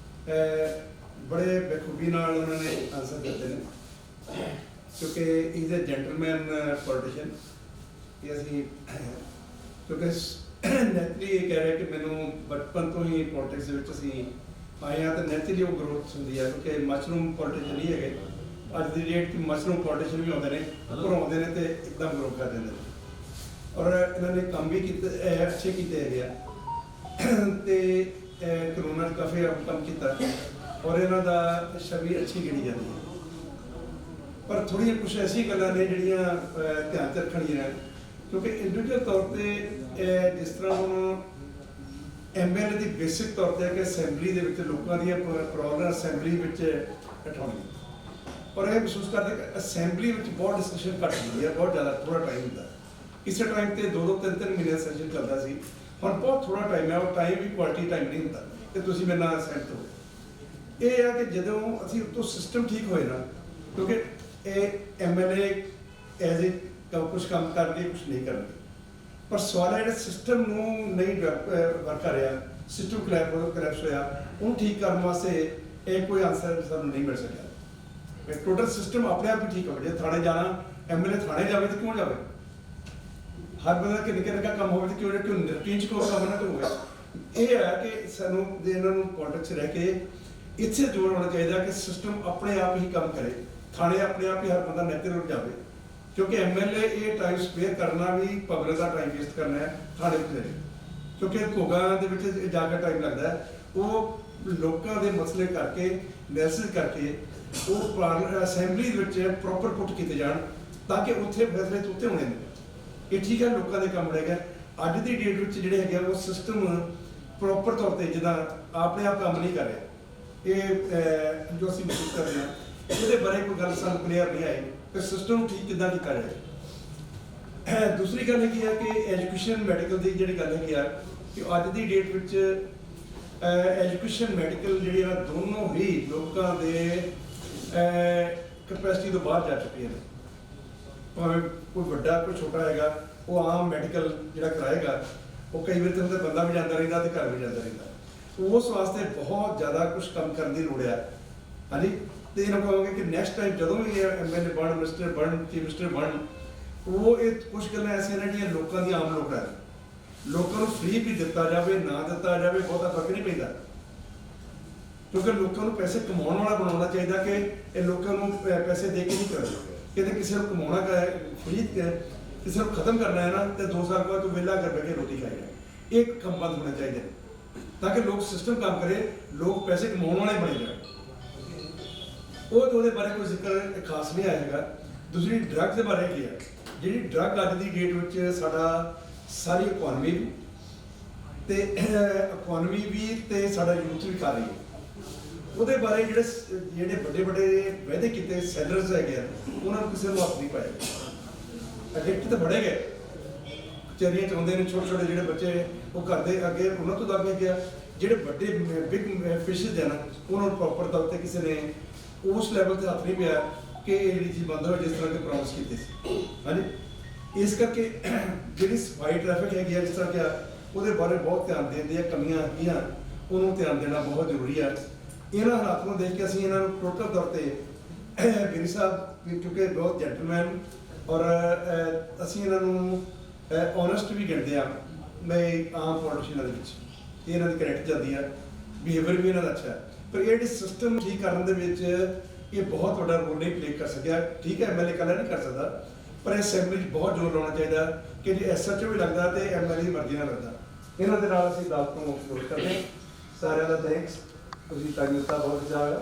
ਬੜੇ ਬਖੂਬੀ ਨਾਲ ਉਹਨਾਂ ਨੇ ਆਨਸਰ ਦਿੱਤੇ ਨੇ ਕਿਉਂਕਿ ਇਜ਼ ਅ ਜੈਂਟਲਮੈਨ ਪੋਲੀਟੀਸ਼ੀਅਨ। ਇਹ ਅਸੀਂ ਕਿਉਂਕਿ ਨੈਚੁਰਲੀ ਇਹ ਕਹਿ ਰਿਹਾ ਕਿ ਮੈਨੂੰ ਬਚਪਨ ਤੋਂ ਹੀ ਪੋਲਿਟਿਕਸ ਦੇ ਵਿੱਚ ਅਸੀਂ ਆਏ ਹਾਂ, ਤਾਂ ਨੈਚੁਰਲੀ ਉਹ ਗਰੋਥ ਹੁੰਦੀ ਹੈ, ਕਿਉਂਕਿ ਮਸ਼ਰੂਮ ਪੋਲਿਟਿਸ਼ੀਅਨ ਨਹੀਂ ਹੈਗੇ ਅੱਜ ਦੀ ਡੇਟ 'ਚ। ਮਸ਼ਰੂਮ ਪੋਲਿਟਿਸ਼ੀਅਨ ਵੀ ਆਉਂਦੇ ਨੇ, ਉੱਪਰੋਂ ਆਉਂਦੇ ਨੇ ਤੇ ਇੱਕਦਮ ਗਰੋ ਕਰ ਦਿੰਦੇ ਨੇ। ਔਰ ਇਹਨਾਂ ਨੇ ਕੰਮ ਵੀ ਕੀਤੇ, ਅੱਛੇ ਕੀਤੇ ਹੈਗੇ ਆ, ਤੇ ਕਰੋਨਾ 'ਚ ਕਾਫੀ ਕੰਮ ਕੀਤਾ, ਔਰ ਇਹਨਾਂ ਦਾ ਛਵੀ ਅੱਛੀ ਗਿਣੀ ਜਾਂਦੀ ਹੈ। ਪਰ ਥੋੜ੍ਹੀਆਂ ਕੁਛ ਐਸੀ ਗੱਲਾਂ ਨੇ ਜਿਹੜੀਆਂ ਧਿਆਨ 'ਚ ਰੱਖਣੀਆਂ, ਕਿਉਂਕਿ ਇੰਡੀਵਿਜੂਅਲ ਤੌਰ ਤੇ ਜਿਸ ਤਰ੍ਹਾਂ ਹੁਣ MLA ਦੀ ਬੇਸਿਕ ਤੌਰ ਤੇ ਹੈ ਕਿ ਅਸੈਂਬਲੀ ਦੇ ਵਿੱਚ ਲੋਕਾਂ ਦੀਆਂ ਪ੍ਰੋਬਲਮ ਅਸੈਂਬਲੀ ਵਿੱਚ ਉਠਾਉਣੀ, ਪਰ ਇਹ ਮਹਿਸੂਸ ਕਰਦੇ ਕਿ ਅਸੈਂਬਲੀ ਵਿੱਚ ਬਹੁਤ ਡਿਸਕਸ਼ਨ ਘੱਟ ਹੁੰਦੀ ਹੈ, ਬਹੁਤ ਜ਼ਿਆਦਾ ਥੋੜਾ ਟਾਈਮ ਹੁੰਦਾ। ਕਿਸੇ ਟਾਈਮ ਤੇ 2-2 3-3 ਮਹੀਨੇ ਸੈਸ਼ਨ ਚੱਲਦਾ ਸੀ, ਹੁਣ ਬਹੁਤ ਥੋੜਾ ਟਾਈਮ ਹੈ, ਉਹ ਟਾਈਮ ਵੀ ਕੁਆਲਿਟੀ ਟਾਈਮ ਨਹੀਂ ਹੁੰਦਾ। ਤੇ ਤੁਸੀਂ ਮੇਰੇ ਨਾਲ ਸਹਿਮਤ ਹੋ। ਇਹ ਹੈ ਕਿ ਜਦੋਂ ਅਸੀਂ ਉੱਤੋਂ ਸਿਸਟਮ ਠੀਕ ਹੋਏ ਨਾ, ਕਿਉਂਕਿ ਇਹ MLA ਐਜ਼ ਏ ਕੁਛ ਕੰਮ ਕਰਨਗੇ, ਕੁਛ ਨਹੀਂ ਕਰਨਗੇ, ਪਰ ਸਵਾਲ ਹੈ ਜਿਹੜਾ ਸਿਸਟਮ ਨੂੰ ਨਹੀਂ ਵਰਕ ਕਰ ਰਿਹਾ, ਸਿਸਟਮ ਕਰੈਪਸ ਹੋਇਆ, ਉਹਨੂੰ ਠੀਕ ਕਰਨ ਵਾਸਤੇ ਇਹ ਕੋਈ ਆਨਸਰ ਸਾਨੂੰ ਨਹੀਂ ਮਿਲ ਸਕਿਆ। ਟੋਟਲ ਸਿਸਟਮ ਆਪਣੇ ਆਪ ਹੀ ਠੀਕ ਹੋਵੇ। ਜੇ ਥਾਣੇ ਜਾਣਾ, MLA ਥਾਣੇ ਜਾਵੇ ਤਾਂ ਕਿਉਂ ਜਾਵੇ? ਹਰ ਬੰਦਾ ਕਿ ਨਿੱਕਾ ਕੰਮ ਹੋਵੇ ਤਾਂ ਕਿਉਂ ਨਿਰਪੀਚ ਕੋ ਕੰਮ ਨਾ ਹੋਵੇ? ਇਹ ਹੈ ਕਿ ਸਾਨੂੰ ਇਹਨਾਂ ਨੂੰ ਪੋਲਿਟਿਕਸ ਰਹਿ ਕੇ ਇੱਥੇ ਜੋਰ ਹੋਣਾ ਚਾਹੀਦਾ ਕਿ ਸਿਸਟਮ ਆਪਣੇ ਆਪ ਹੀ ਕੰਮ ਕਰੇ, ਥਾਣੇ ਆਪਣੇ ਆਪ ਹੀ ਹਰ ਬੰਦਾ ਨੈਚੁਰਲ ਜਾਵੇ, ਕਿਉਂਕਿ MLA ਇਹ ਟਾਈਮ ਸਪੇਅਰ ਕਰਨਾ ਵੀ ਪਬਲਿਕ ਦਾ ਟਾਈਮ ਵੇਸਟ ਕਰਨਾ ਹੈ ਥਾਣੇ ਤੇ, ਕਿਉਂਕਿ ਘੋਗਾ ਦੇ ਵਿੱਚ ਜਾ ਕੇ ਟਾਈਮ ਲੱਗਦਾ ਹੈ। ਉਹ ਲੋਕਾਂ ਦੇ ਮਸਲੇ ਕਰਕੇ ਮੈਸੇਜ ਕਰਕੇ ਉਹ ਅਸੈਂਬਲੀ ਵਿੱਚ ਪ੍ਰੋਪਰ ਪੁੱਟ ਕੀਤੇ ਜਾਣ ਤਾਂ ਕਿ ਉੱਥੇ ਫੈਸਲੇ ਉੱਤੇ ਹੋਣੇ ਨੇ। ਇਹ ਠੀਕ ਹੈ, ਲੋਕਾਂ ਦੇ ਕੰਮ ਰਹਿ ਗਿਆ। ਅੱਜ ਦੀ ਡੇਟ ਵਿੱਚ ਜਿਹੜੇ ਹੈਗੇ ਉਹ ਸਿਸਟਮ ਪ੍ਰੋਪਰ ਤੌਰ ਤੇ ਜਿੱਦਾਂ ਆਪਣੇ ਆਪ ਕੰਮ ਨਹੀਂ ਕਰ ਰਿਹਾ, ਇਹ ਜੋ ਅਸੀਂ ਮਹਿਸੂਸ ਕਰ ਰਹੇ ਹਾਂ, ਇਹਦੇ ਬਾਰੇ ਕੋਈ ਗੱਲ ਸਾਨੂੰ ਕਲੀਅਰ ਨਹੀਂ ਆਈ ਕਿ ਸਿਸਟਮ ਨੂੰ ਠੀਕ ਕਿੱਦਾਂ ਕੀਤਾ ਜਾਏ। ਦੂਸਰੀ ਗੱਲ ਇਹ ਹੈ ਕਿ ਐਜੂਕੇਸ਼ਨ ਮੈਡੀਕਲ ਦੀ ਜਿਹੜੀ ਗੱਲ ਹੈਗੀ ਆ ਕਿ ਅੱਜ ਦੀ ਡੇਟ ਵਿੱਚ ਐਜੂਕੇਸ਼ਨ ਮੈਡੀਕਲ ਜਿਹੜੀ ਆ ਦੋਨੋਂ ਹੀ ਲੋਕਾਂ ਦੇ ਕੈਪੈਸਿਟੀ ਤੋਂ ਬਾਹਰ ਜਾ ਚੁੱਕੀਆਂ ਨੇ। ਭਾਵੇਂ ਕੋਈ ਵੱਡਾ ਕੋਈ ਛੋਟਾ ਹੈਗਾ, ਉਹ ਆਮ ਮੈਡੀਕਲ ਜਿਹੜਾ ਕਰਾਏਗਾ, ਉਹ ਕਈ ਵਾਰ ਤਾਂ ਬੰਦਾ ਵੀ ਜਾਂਦਾ ਰਹਿੰਦਾ ਤੇ ਘਰ ਵੀ ਜਾਂਦਾ ਰਹਿੰਦਾ। ਉਸ ਵਾਸਤੇ ਬਹੁਤ ਜ਼ਿਆਦਾ ਕੁਝ ਕੰਮ ਕਰਨ ਦੀ ਲੋੜ ਹੈ। ਹਾਂਜੀ, ਤੇ ਇਹਨਾਂ ਕਹਾਂਗੇ ਕਿ ਨੈਕਸਟ ਟਾਈਮ ਜਦੋਂ ਵੀ MLA ਬਣ, ਮਿਨਿਸਟਰ ਬਣ, ਚੀਫ ਮਿਨਿਸਟਰ ਬਣ, ਉਹ ਇਹ ਕੁਝ ਗੱਲਾਂ ਐਸੀਆਂ ਨੇ ਜਿਹੜੀਆਂ ਲੋਕਾਂ ਦੀ ਆਮ ਲੋਕਾਂ ਨੇ, ਲੋਕਾਂ ਨੂੰ ਫ੍ਰੀ ਵੀ ਦਿੱਤਾ ਜਾਵੇ ਨਾ ਦਿੱਤਾ ਜਾਵੇ ਬਹੁਤਾ ਫਰਕ ਨਹੀਂ ਪੈਂਦਾ, ਕਿਉਂਕਿ ਲੋਕਾਂ ਨੂੰ ਪੈਸੇ ਕਮਾਉਣ ਵਾਲਾ ਬਣਾਉਣਾ ਚਾਹੀਦਾ ਕਿ ਇਹ ਲੋਕਾਂ ਨੂੰ ਪੈਸੇ ਦੇ ਕੇ ਨਹੀਂ ਕਰਨਾ। ਕਿਤੇ ਕਿਸੇ ਨੂੰ ਕਮਾਉਣਾ ਫ੍ਰੀ ਕਿਸੇ ਨੂੰ ਖਤਮ ਕਰਨਾ ਹੈ ਨਾ, ਤੇ 2 ਸਾਲ ਬਾਅਦ ਤੂੰ ਵਿਹਲਾ ਕਰ ਬੈ ਕੇ ਰੋਟੀ ਖਾਏਗਾ। ਇਹ ਕੰਮ ਬੰਦ ਹੋਣਾ ਚਾਹੀਦਾ ਤਾਂ ਕਿ ਲੋਕ ਸਿਸਟਮ ਕੰਮ ਕਰੇ, ਲੋਕ ਪੈਸੇ ਕਮਾਉਣ ਵਾਲੇ ਬਣੇ ਜਾਣ। ਉਹਦੇ ਬਾਰੇ ਕੋਈ ਜ਼ਿਕਰ ਖਾਸ ਨਹੀਂ ਆਏਗਾ। ਦੂਸਰੀ ਡਰੱਗ ਦੇ ਬਾਰੇ ਕੀ ਹੈ, ਜਿਹੜੀ ਡਰੱਗ ਅੱਜ ਦੀ ਡੇਟ ਵਿੱਚ ਸਾਡਾ ਸਾਰੀ ਇਕਨੋਮੀ ਵੀ ਤੇ ਸਾਡਾ ਯੂਥ ਵੀ ਕਰ ਰਹੀ ਹੈ। ਉਹਦੇ ਬਾਰੇ ਜਿਹੜੇ ਵੱਡੇ ਵਾਅਦੇ ਕੀਤੇ ਸੈਲਰਸ ਹੈਗੇ ਆ, ਉਹਨਾਂ ਨੂੰ ਕਿਸੇ ਨੂੰ ਹੱਥ ਨਹੀਂ ਪਾਇਆ। ਐਡਿਕਟ ਤਾਂ ਬੜੇ ਗਏ, ਕਚਹਿਰੀਆਂ ਚ ਆਉਂਦੇ ਨੇ ਛੋਟੇ ਜਿਹੜੇ ਬੱਚੇ, ਉਹ ਕਰਦੇ ਅੱਗੇ ਉਹਨਾਂ ਤੋਂ ਦੱਬ ਗਿਆ। ਜਿਹੜੇ ਵੱਡੇ ਬਿਗ ਫਿਸ਼ਿਸ ਹੈ ਨਾ, ਉਹਨਾਂ ਨੂੰ ਪ੍ਰੋਪਰ ਤੌਰ ਤੇ ਕਿਸੇ ਨੇ ਉਸ ਲੈਵਲ ਤੇ ਹੱਥ ਨਹੀਂ ਪਿਆ ਕਿ ਇਹ ਜਿਹੜੀ ਚੀਜ਼ ਬੰਦ ਹੋਵੇ ਜਿਸ ਤਰ੍ਹਾਂ ਕਿ ਪ੍ਰੋਮਿਸ ਕੀਤੀ ਸੀ। ਹਾਂਜੀ, ਇਸ ਕਰਕੇ ਜਿਹੜੀ ਸਫਾਈ ਟ੍ਰੈਫਿਕ ਹੈਗੀ ਆ, ਜਿਸ ਤਰ੍ਹਾਂ ਕਿ ਉਹਦੇ ਬਾਰੇ ਬਹੁਤ ਧਿਆਨ ਦੇਣ ਦੀਆਂ ਕਮੀਆਂ ਹੈਗੀਆਂ, ਉਹਨੂੰ ਧਿਆਨ ਦੇਣਾ ਬਹੁਤ ਜ਼ਰੂਰੀ ਹੈ। ਇਹਨਾਂ ਹਾਲਾਤ ਨੂੰ ਦੇਖ ਕੇ ਅਸੀਂ ਇਹਨਾਂ ਨੂੰ ਟੋਟਲ ਤੌਰ ਤੇ ਗਿਰੀ ਸਾਹਿਬ ਕਿਉਂਕਿ ਬਹੁਤ ਜੈਂਟਲਮੈਨ, ਔਰ ਅਸੀਂ ਇਹਨਾਂ ਨੂੰ ਓਨੈਸਟ ਵੀ ਗਿਣਦੇ ਹਾਂ। ਮੈਂ ਆਮ ਪੋਲਿਟੀਸ਼ੀਅਨਾਂ ਦੇ ਵਿੱਚ ਇਹਨਾਂ ਦੀ ਕ੍ਰੈਡਿਟ ਜਾਂਦੀ ਹੈ, ਬਿਹੇਵੀਅਰ ਵੀ ਇਹਨਾਂ ਦਾ ਅੱਛਾ ਹੈ, ਪਰ ਇਹ ਸਿਸਟਮ ਠੀਕ ਕਰਨ ਦੇ ਵਿੱਚ ਇਹ ਬਹੁਤ ਵੱਡਾ ਰੋਲ ਨਹੀਂ ਪਲੇ ਕਰ ਸਕਿਆ। ਠੀਕ ਹੈ, MLA ਇਕੱਲਾ ਨਹੀਂ ਕਰ ਸਕਦਾ, ਪਰ ਇਹ ਅਸੈਂਬਲੀ 'ਚ ਬਹੁਤ ਜ਼ੋਰ ਲਾਉਣਾ ਚਾਹੀਦਾ ਕਿ ਜੇ SHO ਵੀ ਲੱਗਦਾ ਤੇ MLA ਦੀ ਮਰਜ਼ੀ ਨਾਲ ਲੱਗਦਾ। ਇਹਨਾਂ ਦੇ ਨਾਲ ਅਸੀਂ ਅਦਾਲਤ ਤੋਂ ਸ਼ੁਰੂ ਕਰਦੇ ਹਾਂ। ਸਾਰਿਆਂ ਦਾ ਥੈਂਕਸ, ਤੁਸੀਂ ਟਾਈਮ ਦਿੱਤਾ, ਬਹੁਤ ਅੱਛਾ ਹੋਇਆ।